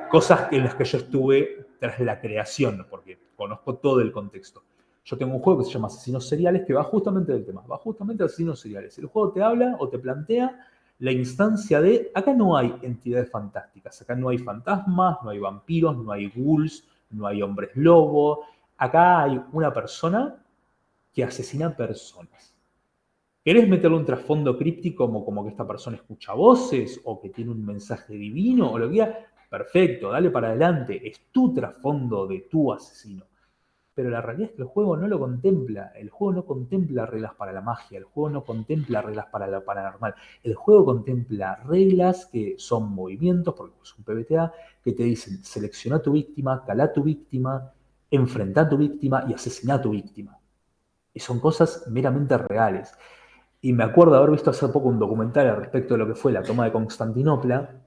cosas en las que yo estuve tras la creación, porque conozco todo el contexto. Yo tengo un juego que se llama Asesinos Seriales que va justamente del tema, va justamente de asesinos seriales. El juego te habla o te plantea la instancia de, acá no hay entidades fantásticas, acá no hay fantasmas, no hay vampiros, no hay ghouls, no hay hombres lobo, acá hay una persona que asesina personas. ¿Querés meterle un trasfondo críptico como que esta persona escucha voces o que tiene un mensaje divino o lo que sea? Perfecto, dale para adelante. Es tu trasfondo de tu asesino. Pero la realidad es que el juego no lo contempla. El juego no contempla reglas para la magia. El juego no contempla reglas para lo paranormal. El juego contempla reglas que son movimientos, porque es un PBTA, que te dicen selecciona a tu víctima, cala a tu víctima, enfrenta a tu víctima y asesina a tu víctima. Y son cosas meramente reales. Y me acuerdo haber visto hace poco un documental al respecto de lo que fue la toma de Constantinopla,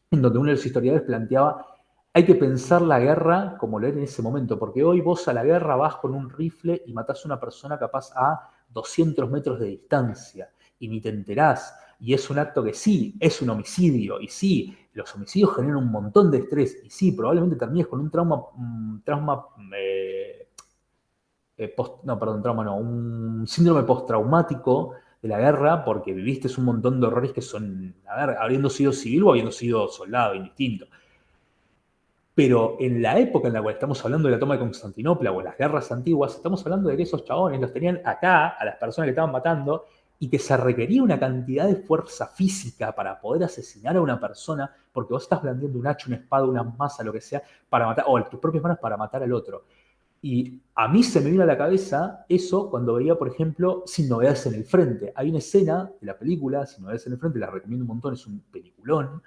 en donde uno de los historiadores planteaba, hay que pensar la guerra como lo era en ese momento, porque hoy vos a la guerra vas con un rifle y matás a una persona capaz a 200 metros de distancia y ni te enterás. Y es un acto que sí, es un homicidio, y sí, los homicidios generan un montón de estrés, y sí, probablemente termines con un síndrome postraumático de la guerra porque viviste un montón de horrores que son, a ver, habiendo sido civil o habiendo sido soldado, indistinto. Pero en la época en la cual estamos hablando de la toma de Constantinopla o en las guerras antiguas, estamos hablando de que esos chabones los tenían acá, a las personas que estaban matando, y que se requería una cantidad de fuerza física para poder asesinar a una persona, porque vos estás blandiendo un hacha, una espada, una masa, lo que sea, para matar, o tus propias manos para matar al otro. Y a mí se me vino a la cabeza eso cuando veía, por ejemplo, Sin Novedades en el Frente. Hay una escena de la película, Sin Novedades en el Frente, la recomiendo un montón, es un peliculón,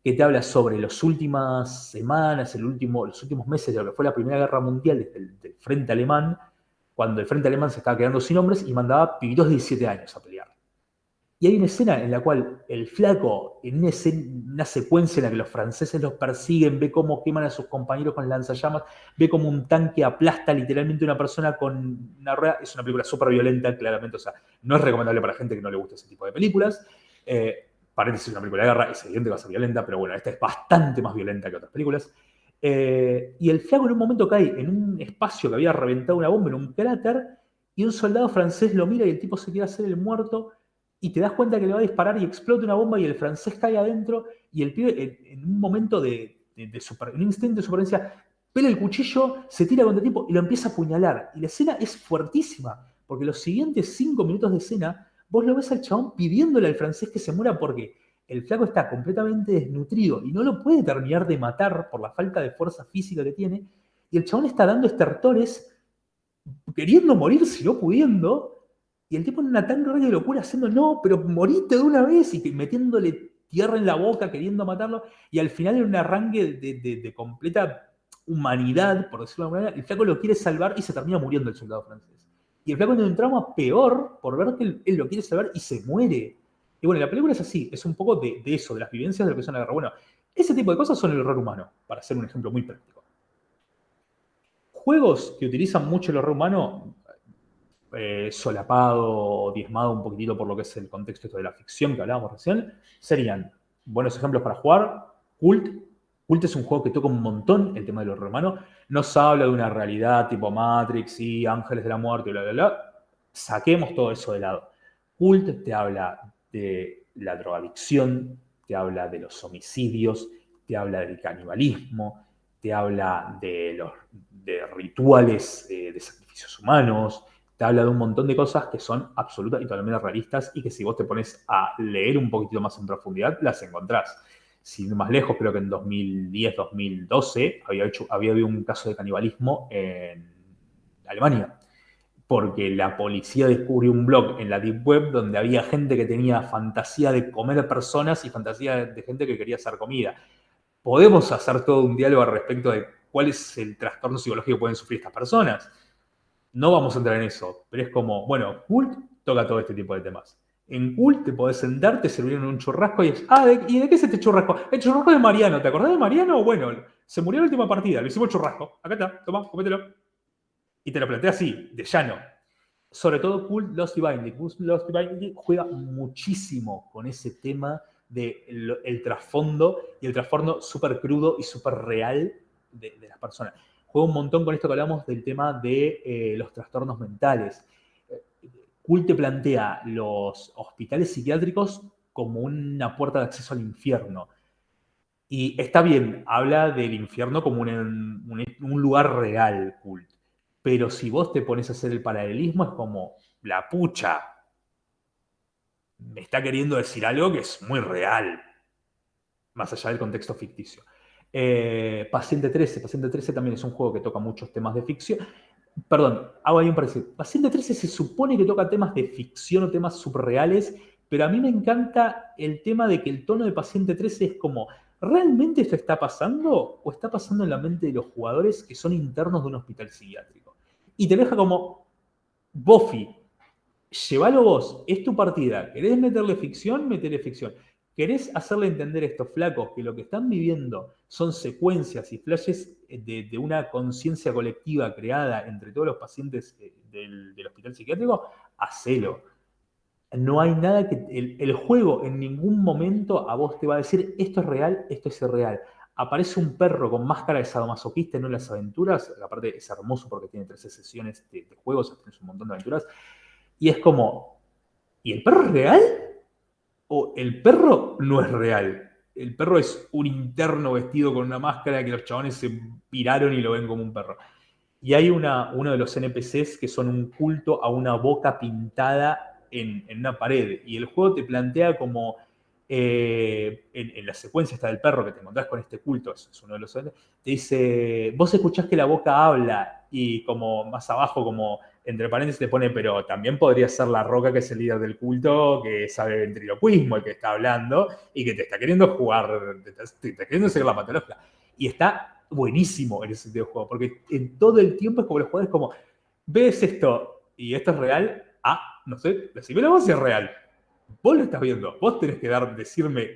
que te habla sobre las últimas semanas, los últimos meses de lo que fue la Primera Guerra Mundial desde del Frente Alemán, cuando el Frente Alemán se estaba quedando sin hombres y mandaba pibitos de 17 años a pelear. Y hay una escena en la cual el flaco, en una secuencia en la que los franceses los persiguen, ve cómo queman a sus compañeros con lanzallamas, ve cómo un tanque aplasta literalmente a una persona con una rueda. Es una película súper violenta, claramente, o sea, no es recomendable para gente que no le gusta ese tipo de películas. Paréntesis, una película de guerra, es evidente que va a ser violenta, pero bueno, esta es bastante más violenta que otras películas. Y el flaco en un momento cae en un espacio que había reventado una bomba, en un cráter, y un soldado francés lo mira y el tipo se quiere hacer el muerto y te das cuenta que le va a disparar y explota una bomba y el francés cae adentro y el pibe en un momento en un instinto de supervivencia, pela el cuchillo, se tira contra el tipo y lo empieza a apuñalar. Y la escena es fuertísima, porque los siguientes 5 minutos de escena, vos lo ves al chabón pidiéndole al francés que se muera porque el flaco está completamente desnutrido y no lo puede terminar de matar por la falta de fuerza física que tiene. Y el chabón está dando estertores, queriendo morir, si no pudiendo, y el tipo en una tan de locura haciendo, no, pero moriste de una vez, y metiéndole tierra en la boca, queriendo matarlo, y al final en un arranque de completa humanidad, por decirlo de alguna manera, el flaco lo quiere salvar y se termina muriendo el soldado francés. Y el flaco tiene un trauma peor por ver que él lo quiere salvar y se muere. Y bueno, la película es así, es un poco de eso, de las vivencias de lo que es una guerra. Bueno, ese tipo de cosas son el horror humano, para hacer un ejemplo muy práctico. Juegos que utilizan mucho el horror humano, solapado o diezmado un poquitito por lo que es el contexto esto de la ficción que hablábamos recién, serían buenos ejemplos para jugar. Cult. Cult es un juego que toca un montón el tema de los romanos. Nos habla de una realidad tipo Matrix y Ángeles de la Muerte, bla, bla, bla. Saquemos todo eso de lado. Cult te habla de la drogadicción, te habla de los homicidios, te habla del canibalismo, te habla de rituales de sacrificios humanos, te habla de un montón de cosas que son absolutas y totalmente realistas y que si vos te pones a leer un poquitito más en profundidad, las encontrás. Sin ir más lejos, creo que en 2010-2012 había habido un caso de canibalismo en Alemania, porque la policía descubrió un blog en la Deep Web donde había gente que tenía fantasía de comer personas y fantasía de gente que quería hacer comida. Podemos hacer todo un diálogo al respecto de cuál es el trastorno psicológico que pueden sufrir estas personas. No vamos a entrar en eso, pero es como, bueno, Cult toca todo este tipo de temas. En Cult te podés sentar, te sirvieron un churrasco y es, ¿y de qué es este churrasco? El churrasco de Mariano, ¿te acordás de Mariano? Bueno, se murió en la última partida, lo hicimos churrasco. Acá está, toma, comételo. Y te lo plantea así, de llano. Sobre todo Cult Lost Divinity. Cult Lost Divinity juega muchísimo con ese tema del el trasfondo y el trasfondo súper crudo y súper real de las personas. Juega un montón con esto que hablamos del tema de los trastornos mentales. Cult te plantea los hospitales psiquiátricos como una puerta de acceso al infierno. Y está bien, habla del infierno como un lugar real, Cult. Pero si vos te pones a hacer el paralelismo, es como la pucha. Me está queriendo decir algo que es muy real, más allá del contexto ficticio. Paciente 13. Paciente 13 también es un juego que toca muchos temas de ficción. Perdón, hago ahí un parecido. Paciente 13 se supone que toca temas de ficción o temas subreales, pero a mí me encanta el tema de que el tono de Paciente 13 es como, ¿realmente esto está pasando o está pasando en la mente de los jugadores que son internos de un hospital psiquiátrico? Y te deja como, Buffy, llévalo vos, es tu partida. ¿Querés meterle ficción? Metele ficción. ¿Querés hacerle entender a estos flacos que lo que están viviendo son secuencias y flashes de una conciencia colectiva creada entre todos los pacientes del hospital psiquiátrico? Hacelo. No hay nada que... El juego en ningún momento a vos te va a decir esto es real, esto es irreal. Aparece un perro con máscara de sadomasoquista en las aventuras, aparte es hermoso porque tiene 13 sesiones de juegos, tienes un montón de aventuras, y es como, ¿y el perro es real? ¿O el perro no es real? El perro es un interno vestido con una máscara que los chabones se piraron y lo ven como un perro. Y hay uno de los NPCs que son un culto a una boca pintada en una pared. Y el juego te plantea como en la secuencia está del perro que te encontrás con este culto, es uno de los... Te dice, vos escuchás que la boca habla y como más abajo, como entre paréntesis te pone, pero también podría ser la Roca, que es el líder del culto, que sabe ventriloquismo, el que está hablando y que te está queriendo jugar, te está queriendo seguir la patología. Y está buenísimo en ese sentido de juego, porque en todo el tiempo es como los jugadores como, ves esto y esto es real, no sé, decime vos si es real. Vos lo estás viendo, vos tenés que decirme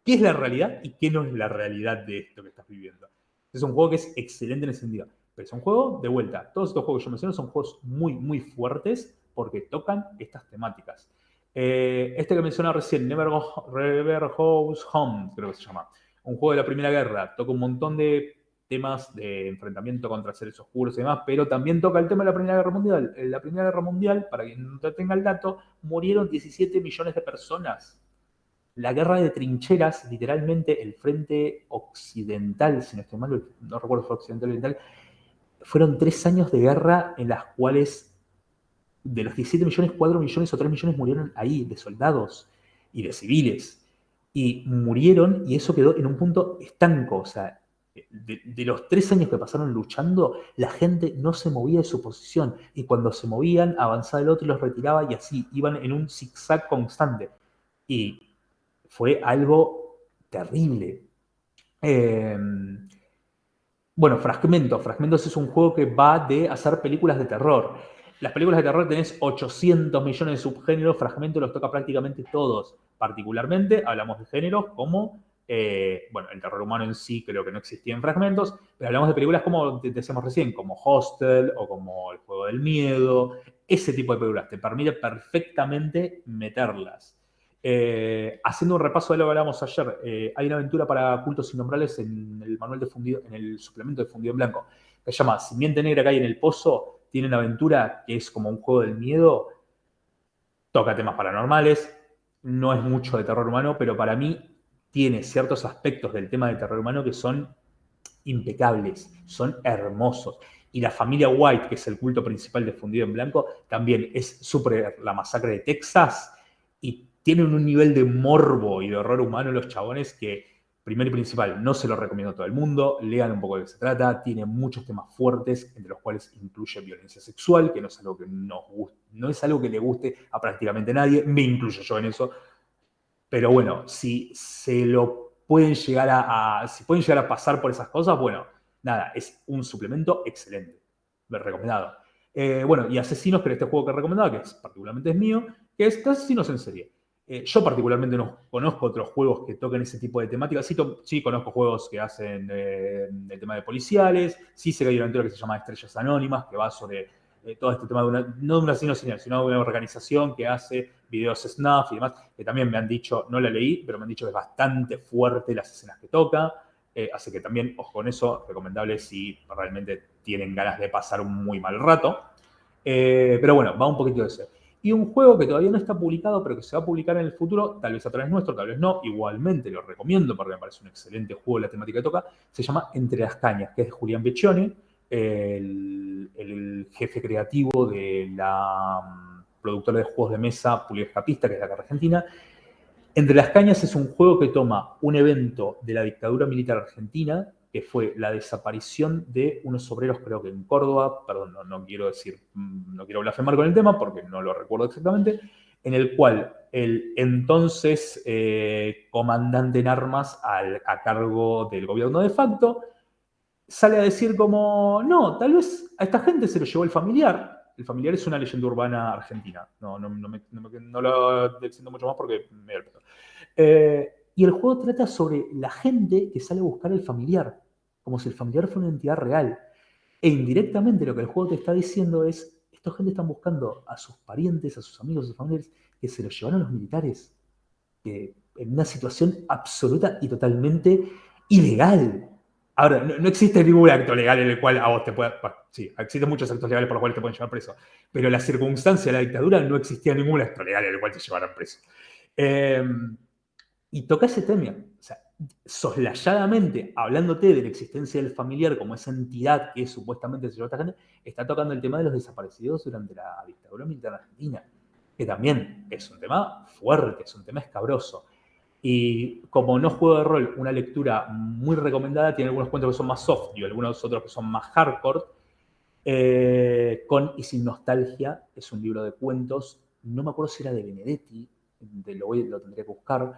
qué es la realidad y qué no es la realidad de esto que estás viviendo. Es un juego que es excelente en ese sentido. Pero es un juego, de vuelta, todos estos juegos que yo menciono son juegos muy, muy fuertes porque tocan estas temáticas. Este que mencionaba recién, Never Goes Home, creo que se llama. Un juego de la Primera Guerra. Toca un montón de temas de enfrentamiento contra seres oscuros y demás, pero también toca el tema de la Primera Guerra Mundial. En la Primera Guerra Mundial, para quien no tenga el dato, murieron 17 millones de personas. La guerra de trincheras, literalmente el frente occidental, si no estoy mal, no recuerdo si fue occidental o oriental, fueron 3 años de guerra en las cuales de los 17 millones, 4 millones o 3 millones murieron ahí, de soldados y de civiles. Y murieron y eso quedó en un punto estanco. O sea, de los 3 años que pasaron luchando, la gente no se movía de su posición. Y cuando se movían, avanzaba el otro y los retiraba y así, iban en un zigzag constante. Y fue algo terrible. Eh, bueno, Fragmentos. Fragmentos es un juego que va de hacer películas de terror. Las películas de terror tenés 800 millones de subgéneros, Fragmentos los toca prácticamente todos. Particularmente hablamos de géneros como, bueno, el terror humano en sí creo que no existía en Fragmentos, pero hablamos de películas como decíamos recién, como Hostel o como El Juego del Miedo. Ese tipo de películas te permite perfectamente meterlas. Haciendo un repaso de lo que hablábamos ayer, hay una aventura para cultos innombrables en el manual de fundido, en el suplemento de fundido en blanco, que se llama Simiente Negra que hay en el pozo. Tiene una aventura que es como un juego del miedo, toca temas paranormales, no es mucho de terror humano, pero para mí tiene ciertos aspectos del tema de terror humano que son impecables, son hermosos. Y la familia White, que es el culto principal de Fundido en Blanco, también es súper la masacre de Texas y tienen un nivel de morbo y de horror humano los chabones que, primero y principal, no se lo recomiendo a todo el mundo, lean un poco de qué se trata, tiene muchos temas fuertes, entre los cuales incluye violencia sexual, que no es algo que no es algo que le guste a prácticamente nadie, me incluyo yo en eso, pero bueno, si se lo pueden llegar si pueden llegar a pasar por esas cosas, bueno, nada, es un suplemento excelente, recomendado. Bueno, y Asesinos, que era este juego que he recomendado, que es, particularmente es mío, que es Asesinos en serie. Yo particularmente no conozco otros juegos que toquen ese tipo de temáticas. Sí, conozco juegos que hacen el tema de policiales. Sí sé que hay una aventura que se llama Estrellas Anónimas, que va sobre todo este tema de no de un asesino serial, sino de una organización que hace videos snuff y demás, que también me han dicho, no la leí, pero me han dicho que es bastante fuerte las escenas que toca. Así que también, ojo con eso, recomendable si realmente tienen ganas de pasar un muy mal rato. Pero bueno, va un poquito de eso. Y un juego que todavía no está publicado, pero que se va a publicar en el futuro, tal vez a través nuestro, tal vez no, igualmente lo recomiendo porque me parece un excelente juego la temática que toca, se llama Entre las Cañas, que es de Julián Beccione, el jefe creativo de la productora de juegos de mesa Pulido Escapista, que es de acá Argentina. Entre las Cañas es un juego que toma un evento de la dictadura militar argentina, que fue la desaparición de unos obreros, creo que en Córdoba, perdón, no quiero decir, no quiero blasfemar con el tema porque no lo recuerdo exactamente, en el cual el entonces comandante en armas a cargo del gobierno de facto sale a decir como, no, tal vez a esta gente se lo llevó el familiar. El familiar es una leyenda urbana argentina. No lo extiendo mucho más porque me da el pedo. Y el juego trata sobre la gente que sale a buscar el familiar, como si el familiar fuera una entidad real. E indirectamente lo que el juego te está diciendo es, esta gente están buscando a sus parientes, a sus amigos, a sus familiares, que se los llevaron los militares, que en una situación absoluta y totalmente ilegal. Ahora, no existe ningún acto legal en el cual a vos te pueda... Bueno, sí, existen muchos actos legales por los cuales te pueden llevar preso, pero en la circunstancia de la dictadura no existía ningún acto legal en el cual te llevaran preso. Eh, y toca ese tema, o sea, soslayadamente, hablándote de la existencia del familiar como esa entidad que supuestamente se llevó a esta gente, está tocando el tema de los desaparecidos durante la dictadura militar argentina, que también es un tema fuerte, es un tema escabroso. Y como no juego de rol, una lectura muy recomendada, tiene algunos cuentos que son más soft y algunos otros que son más hardcore. Con y sin nostalgia es un libro de cuentos, no me acuerdo si era de Benedetti, lo tendría que buscar.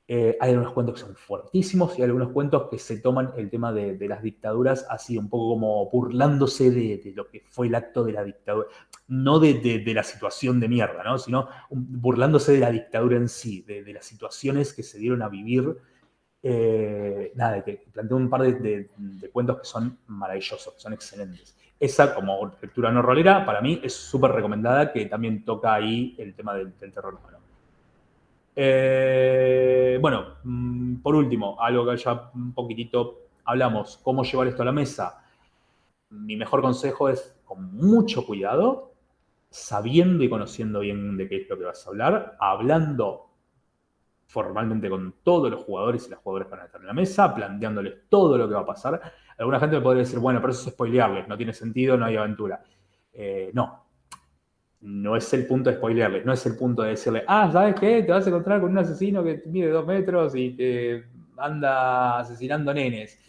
Hay algunos cuentos que son fuertísimos y hay algunos cuentos que se toman el tema de las dictaduras así, un poco como burlándose de lo que fue el acto de la dictadura, no de la situación de mierda, ¿no? Sino burlándose de la dictadura en sí, de las situaciones que se dieron a vivir. Nada, que planteo un par de cuentos que son maravillosos, que son excelentes. Esa, como lectura no rolera, para mí es súper recomendada, que también toca ahí el tema del terror humano. Bueno, por último, algo que ya un poquitito hablamos, cómo llevar esto a la mesa. Mi mejor consejo es con mucho cuidado, sabiendo y conociendo bien de qué es lo que vas a hablar, hablando formalmente con todos los jugadores y las jugadoras que van a estar en la mesa, planteándoles todo lo que va a pasar. Alguna gente me podría decir, bueno, pero eso es spoilearles, no tiene sentido, no hay aventura. No, no es el punto de spoilearles, no es el punto de decirle, ¿sabes qué? Te vas a encontrar con un asesino que mide 2 metros y te anda asesinando nenes.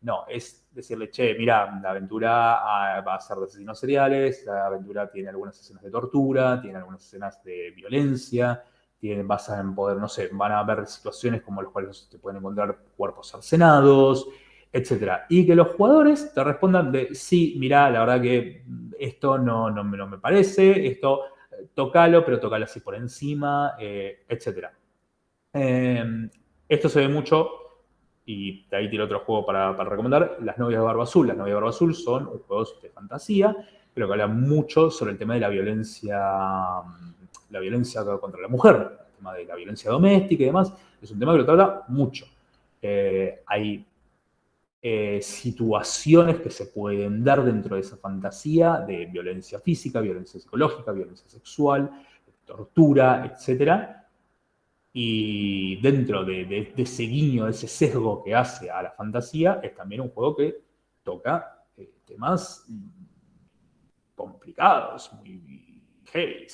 No, es decirle, che, mira, la aventura va a ser de asesinos seriales, la aventura tiene algunas escenas de tortura, tiene algunas escenas de violencia, vas a poder, no sé, van a haber situaciones como las cuales te pueden encontrar cuerpos cercenados, etcétera. Y que los jugadores te respondan de sí, mirá, la verdad que esto no me parece, esto tocalo, pero tocalo así por encima, etcétera. Esto se ve mucho, y de ahí tiene otro juego para recomendar, Las novias de Barba Azul. Las novias de Barba Azul son juegos de fantasía, pero que hablan mucho sobre el tema de la violencia contra la mujer, el tema de la violencia doméstica y demás. Es un tema que lo habla mucho. Hay situaciones que se pueden dar dentro de esa fantasía de violencia física, violencia psicológica, violencia sexual, tortura, etcétera. Y dentro de ese guiño, de ese sesgo que hace a la fantasía, es también un juego que toca temas complicados, muy heavy.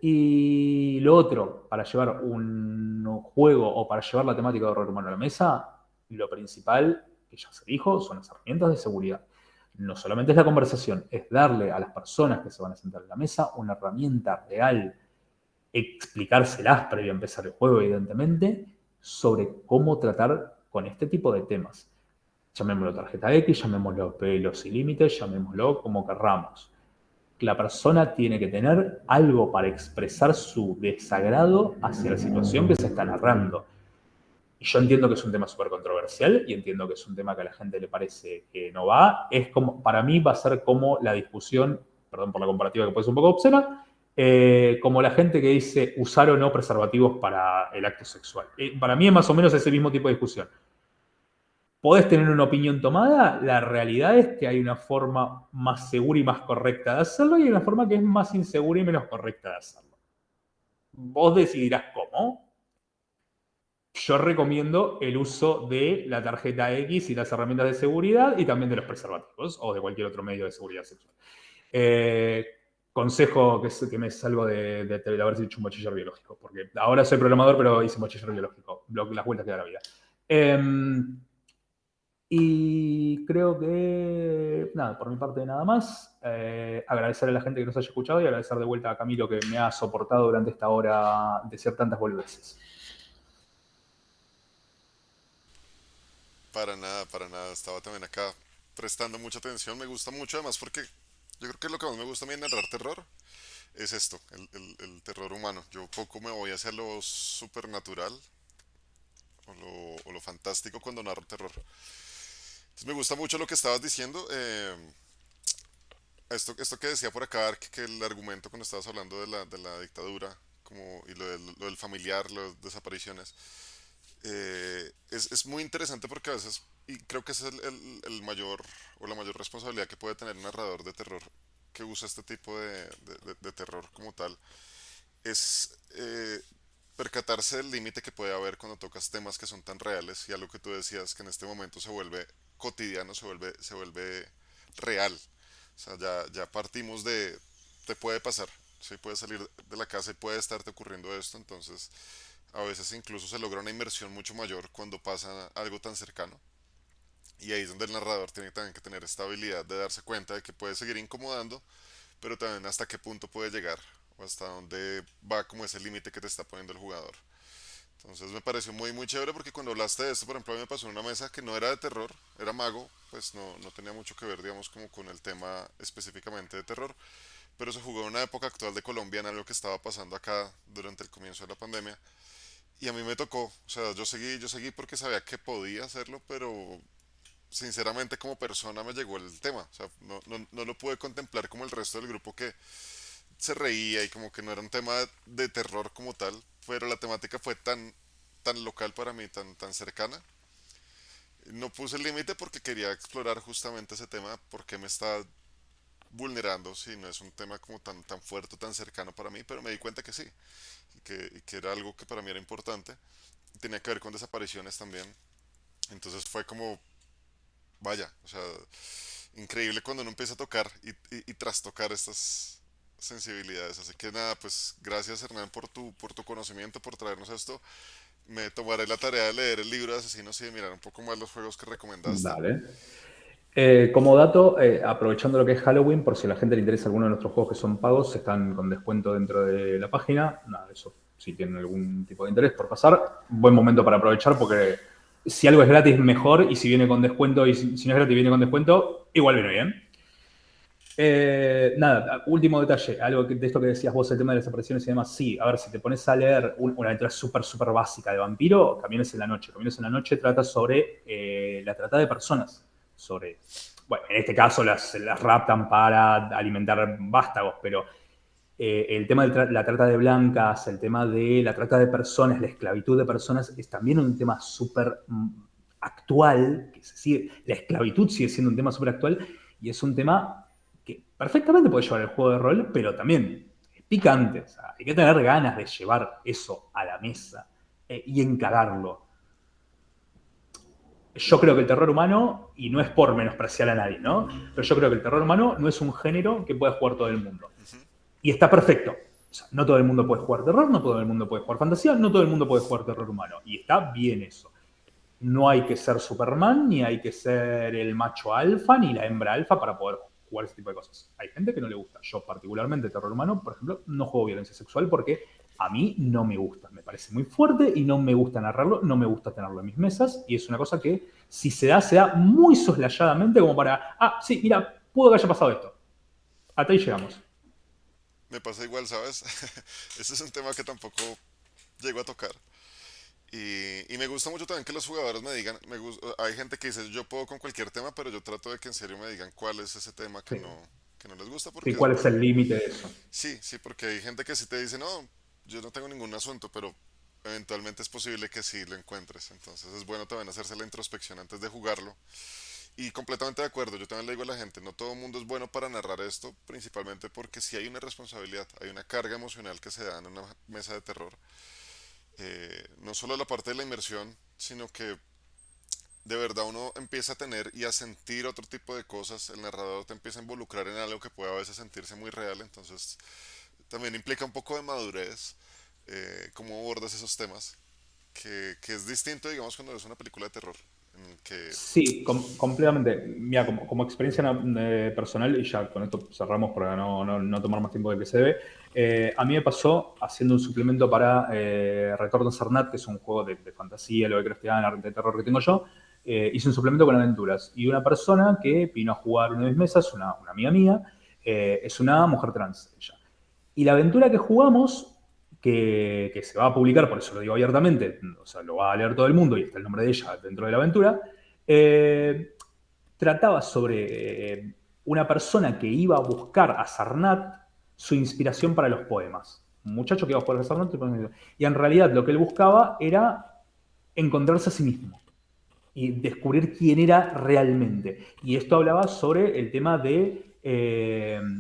Y lo otro, para llevar un juego o para llevar la temática de horror humano a la mesa, lo principal, que ya se dijo, son las herramientas de seguridad. No solamente es la conversación, es darle a las personas que se van a sentar en la mesa una herramienta real, explicárselas previo a empezar el juego, evidentemente, sobre cómo tratar con este tipo de temas. Llamémoslo tarjeta X, llamémoslo pelos y límites, llamémoslo como querramos. La persona tiene que tener algo para expresar su desagrado hacia la situación que se está narrando. Y yo entiendo que es un tema súper controversial y entiendo que es un tema que a la gente le parece que no va. Es como, para mí va a ser como la discusión, perdón por la comparativa que puede ser un poco obscena, como la gente que dice usar o no preservativos para el acto sexual. Para mí es más o menos ese mismo tipo de discusión. Podés tener una opinión tomada, la realidad es que hay una forma más segura y más correcta de hacerlo y hay una forma que es más insegura y menos correcta de hacerlo. Vos decidirás cómo. Yo recomiendo el uso de la tarjeta X y las herramientas de seguridad y también de los preservativos o de cualquier otro medio de seguridad sexual. Eh, consejo que me salgo de haber hecho un bachiller biológico, porque ahora soy programador, pero hice un bachiller biológico, las vueltas que da la vida. Eh, y creo que, nada, por mi parte nada más. Agradecer a la gente que nos haya escuchado y agradecer de vuelta a Camilo que me ha soportado durante esta hora de ser tantas boludeces. Para nada, para nada. Estaba también acá prestando mucha atención. Me gusta mucho además porque yo creo que lo que más me gusta a mí en narrar terror es esto, el terror humano. Yo poco me voy hacia lo supernatural o lo fantástico cuando narro terror. Entonces me gusta mucho lo que estabas diciendo. Esto que decía por acá, que el argumento cuando estabas hablando de la dictadura como, y lo del familiar, las desapariciones, es muy interesante porque a veces, y creo que ese es el mayor o la mayor responsabilidad que puede tener un narrador de terror que usa este tipo de terror como tal, es percatarse del límite que puede haber cuando tocas temas que son tan reales y algo que tú decías que en este momento se vuelve cotidiano, se vuelve real. O sea, ya partimos de, te puede pasar. ¿sí? Puedes salir de la casa y puede estarte ocurriendo esto, entonces a veces incluso se logra una inmersión mucho mayor cuando pasa algo tan cercano. Y ahí es donde el narrador tiene también que tener esta habilidad de darse cuenta de que puede seguir incomodando, pero también hasta qué punto puede llegar o hasta dónde va como ese límite que te está poniendo el jugador. Entonces me pareció muy chévere porque cuando hablaste de esto, por ejemplo, a mí me pasó en una mesa que no era de terror, era mago, pues no tenía mucho que ver, digamos, como con el tema específicamente de terror, pero se jugó en una época actual de Colombia en algo que estaba pasando acá durante el comienzo de la pandemia. Y a mí me tocó, o sea, yo seguí porque sabía que podía hacerlo, pero sinceramente como persona me llegó el tema, o sea, no lo pude contemplar como el resto del grupo que se reía y como que no era un tema de terror como tal, pero la temática fue tan local para mí, tan cercana. No puse el límite porque quería explorar justamente ese tema, porque me está vulnerando, si no es un tema como tan fuerte, tan cercano para mí, pero me di cuenta que sí, y que era algo que para mí era importante. Tenía que ver con desapariciones también. Entonces fue como, vaya, o sea, increíble cuando uno empieza a tocar y trastocar estas sensibilidades. Así que nada, pues gracias Hernán por tu conocimiento, por traernos esto. Me tomaré la tarea de leer el libro de asesinos y de mirar un poco más los juegos que recomendaste. Dale. Como dato, aprovechando lo que es Halloween, por si a la gente le interesa alguno de nuestros juegos que son pagos, están con descuento dentro de la página. Nada, eso, si tienen algún tipo de interés por pasar, buen momento para aprovechar porque si algo es gratis, mejor. Y si viene con descuento y si no es gratis, viene con descuento, igual viene bien. Nada, último detalle, algo de esto que decías vos, el tema de las apariciones y demás. Sí, a ver, si te pones a leer una aventura súper básica de vampiro, Camiones en la Noche. Camiones en la Noche trata sobre la trata de personas. Sobre, bueno, en este caso las raptan para alimentar vástagos, pero el tema de la trata de blancas, el tema de la trata de personas, la esclavitud de personas, es también un tema súper actual. La esclavitud sigue siendo un tema súper actual y es un tema que perfectamente puede llevar el juego de rol, pero también es picante. O sea, hay que tener ganas de llevar eso a la mesa y encararlo. Yo creo que el terror humano, y no es por menospreciar a nadie, ¿no? Pero yo creo que el terror humano no es un género que pueda jugar todo el mundo. Ujú. Y está perfecto. O sea, no todo el mundo puede jugar terror, no todo el mundo puede jugar fantasía, no todo el mundo puede jugar terror humano. Y está bien eso. No hay que ser Superman, ni hay que ser el macho alfa, ni la hembra alfa para poder jugar ese tipo de cosas. Hay gente que no le gusta. Yo, particularmente, terror humano, por ejemplo, no juego violencia sexual porque a mí no me gusta. Me parece muy fuerte y no me gusta narrarlo, no me gusta tenerlo en mis mesas. Y es una cosa que, si se da muy soslayadamente, como para, sí, mira, pudo que haya pasado esto. Hasta ahí llegamos. Me pasa igual, ¿sabes? Este es un tema que tampoco llego a tocar. Y me gusta mucho también que los jugadores me digan, hay gente que dice, yo puedo con cualquier tema, pero yo trato de que en serio me digan cuál es ese tema Sí. que no les gusta, Sí, porque es ¿cuál es bueno. el límite de eso? Sí, sí, porque hay gente que sí te dice, no, yo no tengo ningún asunto, pero eventualmente es posible que sí lo encuentres. Entonces es bueno también hacerse la introspección antes de jugarlo. Y completamente de acuerdo, yo también le digo a la gente, no todo el mundo es bueno para narrar esto, principalmente porque si hay una responsabilidad, hay una carga emocional que se da en una mesa de terror. No solo la parte de la inmersión, sino que de verdad uno empieza a tener y a sentir otro tipo de cosas, el narrador te empieza a involucrar en algo que puede a veces sentirse muy real, entonces también implica un poco de madurez, cómo abordas esos temas, que es distinto, digamos, cuando es una película de terror, en el que... Sí, completamente. Mira, como experiencia personal, y ya con esto cerramos para no tomar más tiempo del que se debe, a mí me pasó haciendo un suplemento para Retorno a Sarnat, que es un juego de fantasía, lo de Lovecraftiana, de terror que tengo yo. Hice un suplemento con aventuras. Y una persona que vino a jugar una de mis mesas, una amiga mía, es una mujer trans, ella. Y la aventura que jugamos, que se va a publicar, por eso lo digo abiertamente, o sea, lo va a leer todo el mundo y está el nombre de ella dentro de la aventura, eh, trataba sobre una persona que iba a buscar a Sarnat su inspiración para los poemas. Un muchacho que iba a buscar a Sarnat y en realidad lo que él buscaba era encontrarse a sí mismo y descubrir quién era realmente. Y esto hablaba sobre el tema de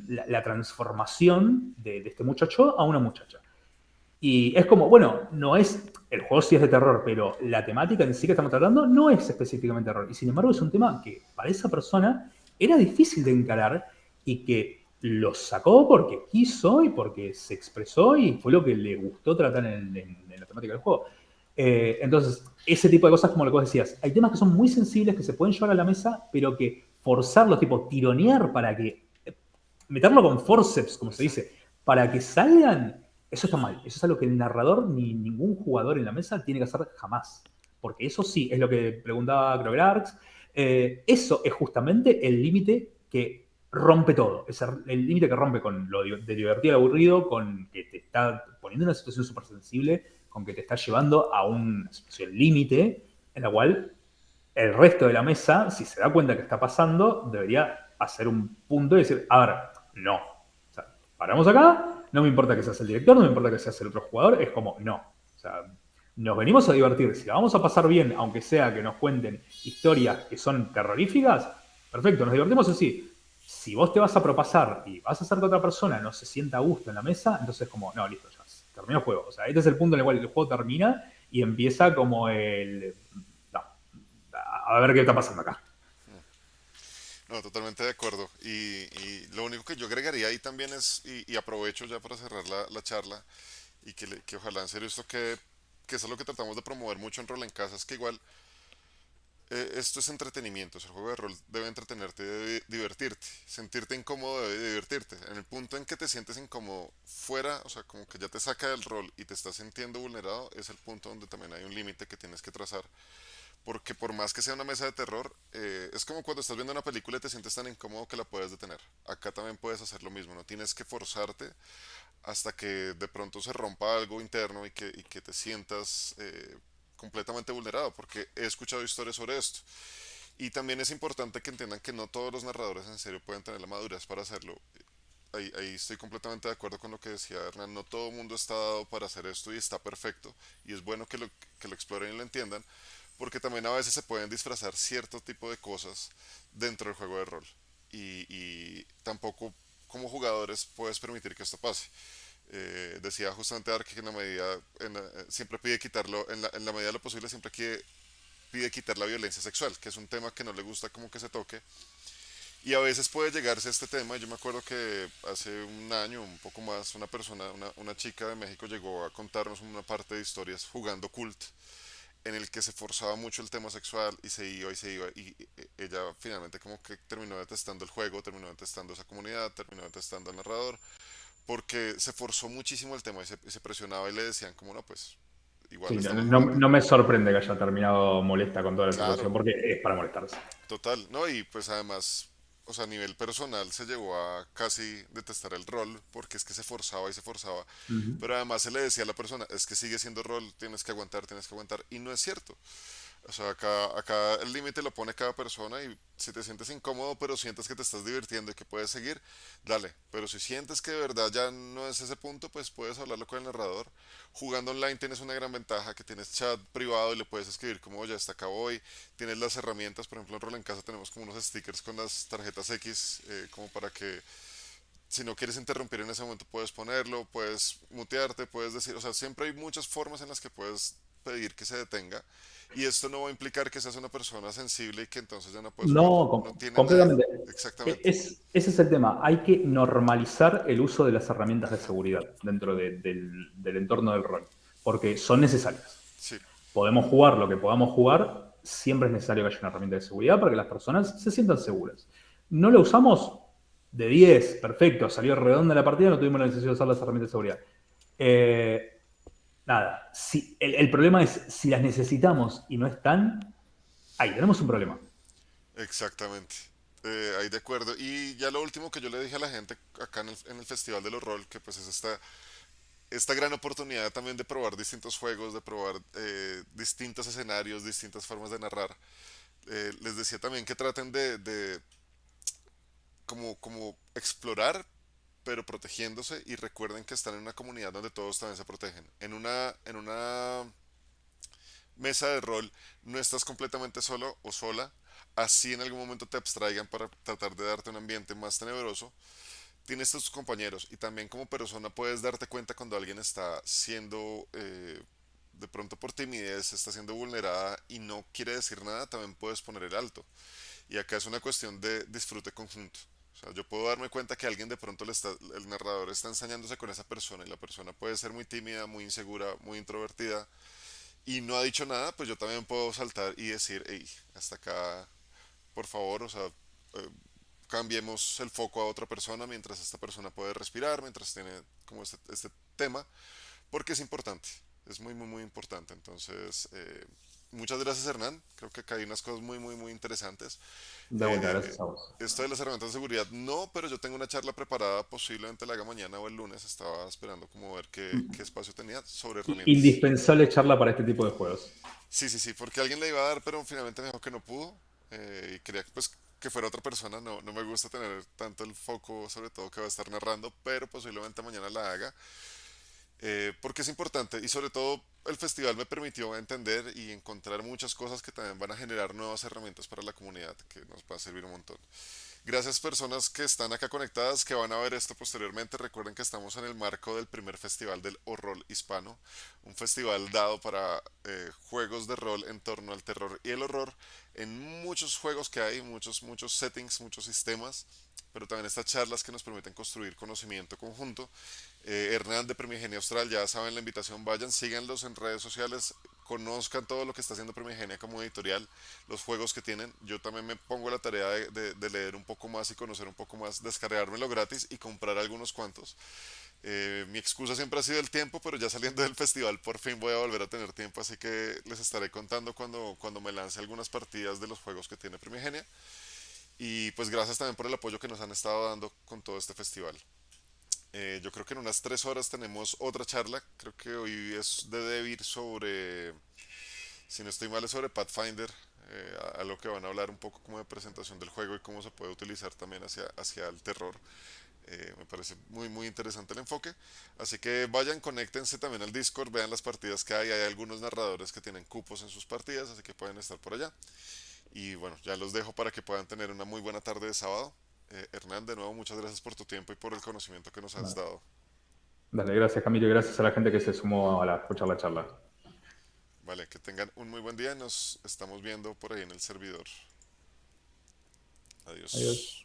la transformación de este muchacho a una muchacha. Y es como, bueno, no es, el juego sí es de terror, pero la temática en sí que estamos tratando no es específicamente terror. Y sin embargo es un tema que para esa persona era difícil de encarar y que lo sacó porque quiso y porque se expresó y fue lo que le gustó tratar en la temática del juego. Entonces, ese tipo de cosas, como lo que vos decías, hay temas que son muy sensibles que se pueden llevar a la mesa, pero que forzarlos, tipo tironear para que, meterlo con forceps, como se Ujú. dice, para que salgan, eso está mal. Eso es algo que el narrador ni ningún jugador en la mesa tiene que hacer jamás. Porque eso sí, es lo que preguntaba Grogerarx. Eso es justamente el límite que rompe todo. Es el límite que rompe con lo de divertido al aburrido, con que te está poniendo en una situación súper sensible, con que te está llevando a una situación límite en la cual el resto de la mesa, si se da cuenta que está pasando, debería hacer un punto y decir, a ver, no. O sea, paramos acá, no me importa que seas el director, no me importa que seas el otro jugador, es como, no. O sea, nos venimos a divertir. Si la vamos a pasar bien, aunque sea que nos cuenten historias que son terroríficas, perfecto, nos divertimos así. Si vos te vas a propasar y vas a hacer que otra persona no se sienta a gusto en la mesa, entonces como, no, listo, ya terminó el juego. O sea, este es el punto en el cual el juego termina y empieza como el... No, a ver qué está pasando acá. No, totalmente de acuerdo. Y lo único que yo agregaría ahí también es, y aprovecho ya para cerrar la charla, y que ojalá en serio esto que eso es lo que tratamos de promover mucho en Rol en Casa, es que igual esto es entretenimiento, o sea, el juego de rol debe entretenerte, debe divertirte, sentirte incómodo debe divertirte. En el punto en que te sientes incómodo fuera, o sea, como que ya te saca del rol y te estás sintiendo vulnerado, es el punto donde también hay un límite que tienes que trazar. Porque por más que sea una mesa de terror, es como cuando estás viendo una película y te sientes tan incómodo que la puedes detener. Acá también puedes hacer lo mismo, no tienes que forzarte hasta que de pronto se rompa algo interno y que te sientas completamente vulnerado, porque he escuchado historias sobre esto. Y también es importante que entiendan que no todos los narradores en serio pueden tener la madurez para hacerlo. Ahí estoy completamente de acuerdo con lo que decía Hernán, no todo el mundo está dado para hacer esto y está perfecto, y es bueno que lo exploren y lo entiendan, porque también a veces se pueden disfrazar cierto tipo de cosas dentro del juego de rol. Y tampoco como jugadores puedes permitir que esto pase. Decía justamente Ark que en la medida, siempre pide quitarlo, en la medida de lo posible siempre pide quitar la violencia sexual, que es un tema que no le gusta como que se toque. Y a veces puede llegarse a este tema. Yo me acuerdo que hace un año, un poco más, una persona, una chica de México llegó a contarnos una parte de historias jugando Cult, en el que se forzaba mucho el tema sexual y se iba y ella finalmente como que terminó detestando el juego, terminó detestando esa comunidad, terminó detestando al narrador, porque se forzó muchísimo el tema y se presionaba y le decían como no, pues igual Sí, no, estamos no, jugando. no me sorprende que haya terminado molesta con toda la Claro, situación, porque es para molestarse. total, ¿no? Y pues además, o sea, a nivel personal se llegó a casi detestar el rol porque es que se forzaba y se forzaba, Ujú. pero además se le decía a la persona, es que sigue siendo rol, tienes que aguantar, y no es cierto. O sea, acá el límite lo pone cada persona y si te sientes incómodo pero sientes que te estás divirtiendo y que puedes seguir, dale. Pero si sientes que de verdad ya no es ese punto, pues puedes hablarlo con el narrador. Jugando online tienes una gran ventaja que tienes chat privado y le puedes escribir como ya está acá hoy. Tienes las herramientas, por ejemplo en Rol en Casa tenemos como unos stickers con las tarjetas X como para que si no quieres interrumpir en ese momento puedes ponerlo, puedes mutearte, puedes decir, o sea, siempre hay muchas formas en las que puedes pedir que se detenga y esto no va a implicar que seas una persona sensible y que entonces ya no puedes jugar. No, No tiene nada. completamente. Exactamente. Ese es el tema. Hay que normalizar el uso de las herramientas de seguridad dentro del entorno del rol, porque son necesarias. Sí, Podemos jugar lo que podamos jugar, siempre es necesario que haya una herramienta de seguridad para que las personas se sientan seguras. No lo usamos de 10, perfecto, salió redonda la partida, no tuvimos la necesidad de usar las herramientas de seguridad. Eh, nada, si, el problema es si las necesitamos y no están, ahí tenemos un problema. exactamente. Ahí de acuerdo. Y ya lo último que yo le dije a la gente acá en el Festival de los Rol, que pues es esta gran oportunidad también de probar distintos juegos, de probar distintos escenarios, distintas formas de narrar. Les decía también que traten de como explorar, pero protegiéndose y recuerden que están en una comunidad donde todos también se protegen. En una mesa de rol no estás completamente solo o sola, así en algún momento te abstraigan para tratar de darte un ambiente más tenebroso. Tienes tus compañeros y también como persona puedes darte cuenta cuando alguien está siendo, de pronto por timidez, está siendo vulnerada y no quiere decir nada, también puedes poner el alto. Y acá es una cuestión de disfrute conjunto. O sea, yo puedo darme cuenta que alguien de pronto el narrador está ensañándose con esa persona y la persona puede ser muy tímida, muy insegura, muy introvertida y no ha dicho nada, pues yo también puedo saltar y decir, hey, hasta acá, por favor, o sea, eh, cambiemos el foco a otra persona mientras esta persona puede respirar, mientras tiene como este tema, porque es importante, es muy, muy, muy importante. Entonces, muchas gracias Hernán, creo que acá hay unas cosas muy, muy, muy interesantes. De vuelta, Eh, gracias a vos. Esto de las herramientas de seguridad no, pero yo tengo una charla preparada, posiblemente la haga mañana o el lunes, estaba esperando como ver qué espacio tenía sobre herramientas. Indispensable charla para este tipo de juegos. Sí, sí, sí, porque alguien le iba a dar, pero finalmente me dijo que no pudo y quería pues que fuera otra persona. No, no me gusta tener tanto el foco, sobre todo que va a estar narrando, pero posiblemente mañana la haga porque es importante y sobre todo el festival me permitió entender y encontrar muchas cosas que también van a generar nuevas herramientas para la comunidad que nos va a servir un montón. Gracias personas que están acá conectadas, que van a ver esto posteriormente. Recuerden que estamos en el marco del primer festival del horror hispano, un festival dado para juegos de rol en torno al terror y el horror, en muchos juegos que hay, muchos, muchos settings, muchos sistemas, pero también estas charlas que nos permiten construir conocimiento conjunto. Hernán de Primigenia Austral, ya saben la invitación, vayan, síganlos en redes sociales, conozcan todo lo que está haciendo Primigenia como editorial, los juegos que tienen. Yo también me pongo a la tarea de leer un poco más y conocer un poco más, descargármelo gratis y comprar algunos cuantos. Mi excusa siempre ha sido el tiempo, pero ya saliendo del festival por fin voy a volver a tener tiempo, así que les estaré contando cuando me lance algunas partidas de los juegos que tiene Primigenia. Y pues gracias también por el apoyo que nos han estado dando con todo este festival. Yo creo que en unas 3 horas tenemos otra charla. Creo que hoy es de Devir sobre, si no estoy mal, es sobre Pathfinder. A lo que van a hablar un poco como de presentación del juego y cómo se puede utilizar también hacia el terror. Me parece muy muy interesante el enfoque. Así que vayan, conéctense también al Discord, vean las partidas que hay. Hay algunos narradores que tienen cupos en sus partidas, así que pueden estar por allá. Y bueno, ya los dejo para que puedan tener una muy buena tarde de sábado. Hernán, de nuevo, muchas gracias por tu tiempo y por el conocimiento que nos has Bueno, dado. dale, gracias Camilo y gracias a la gente que se sumó a escuchar la charla. Vale, que tengan un muy buen día. Nos estamos viendo por ahí en el servidor. Adiós. Adiós.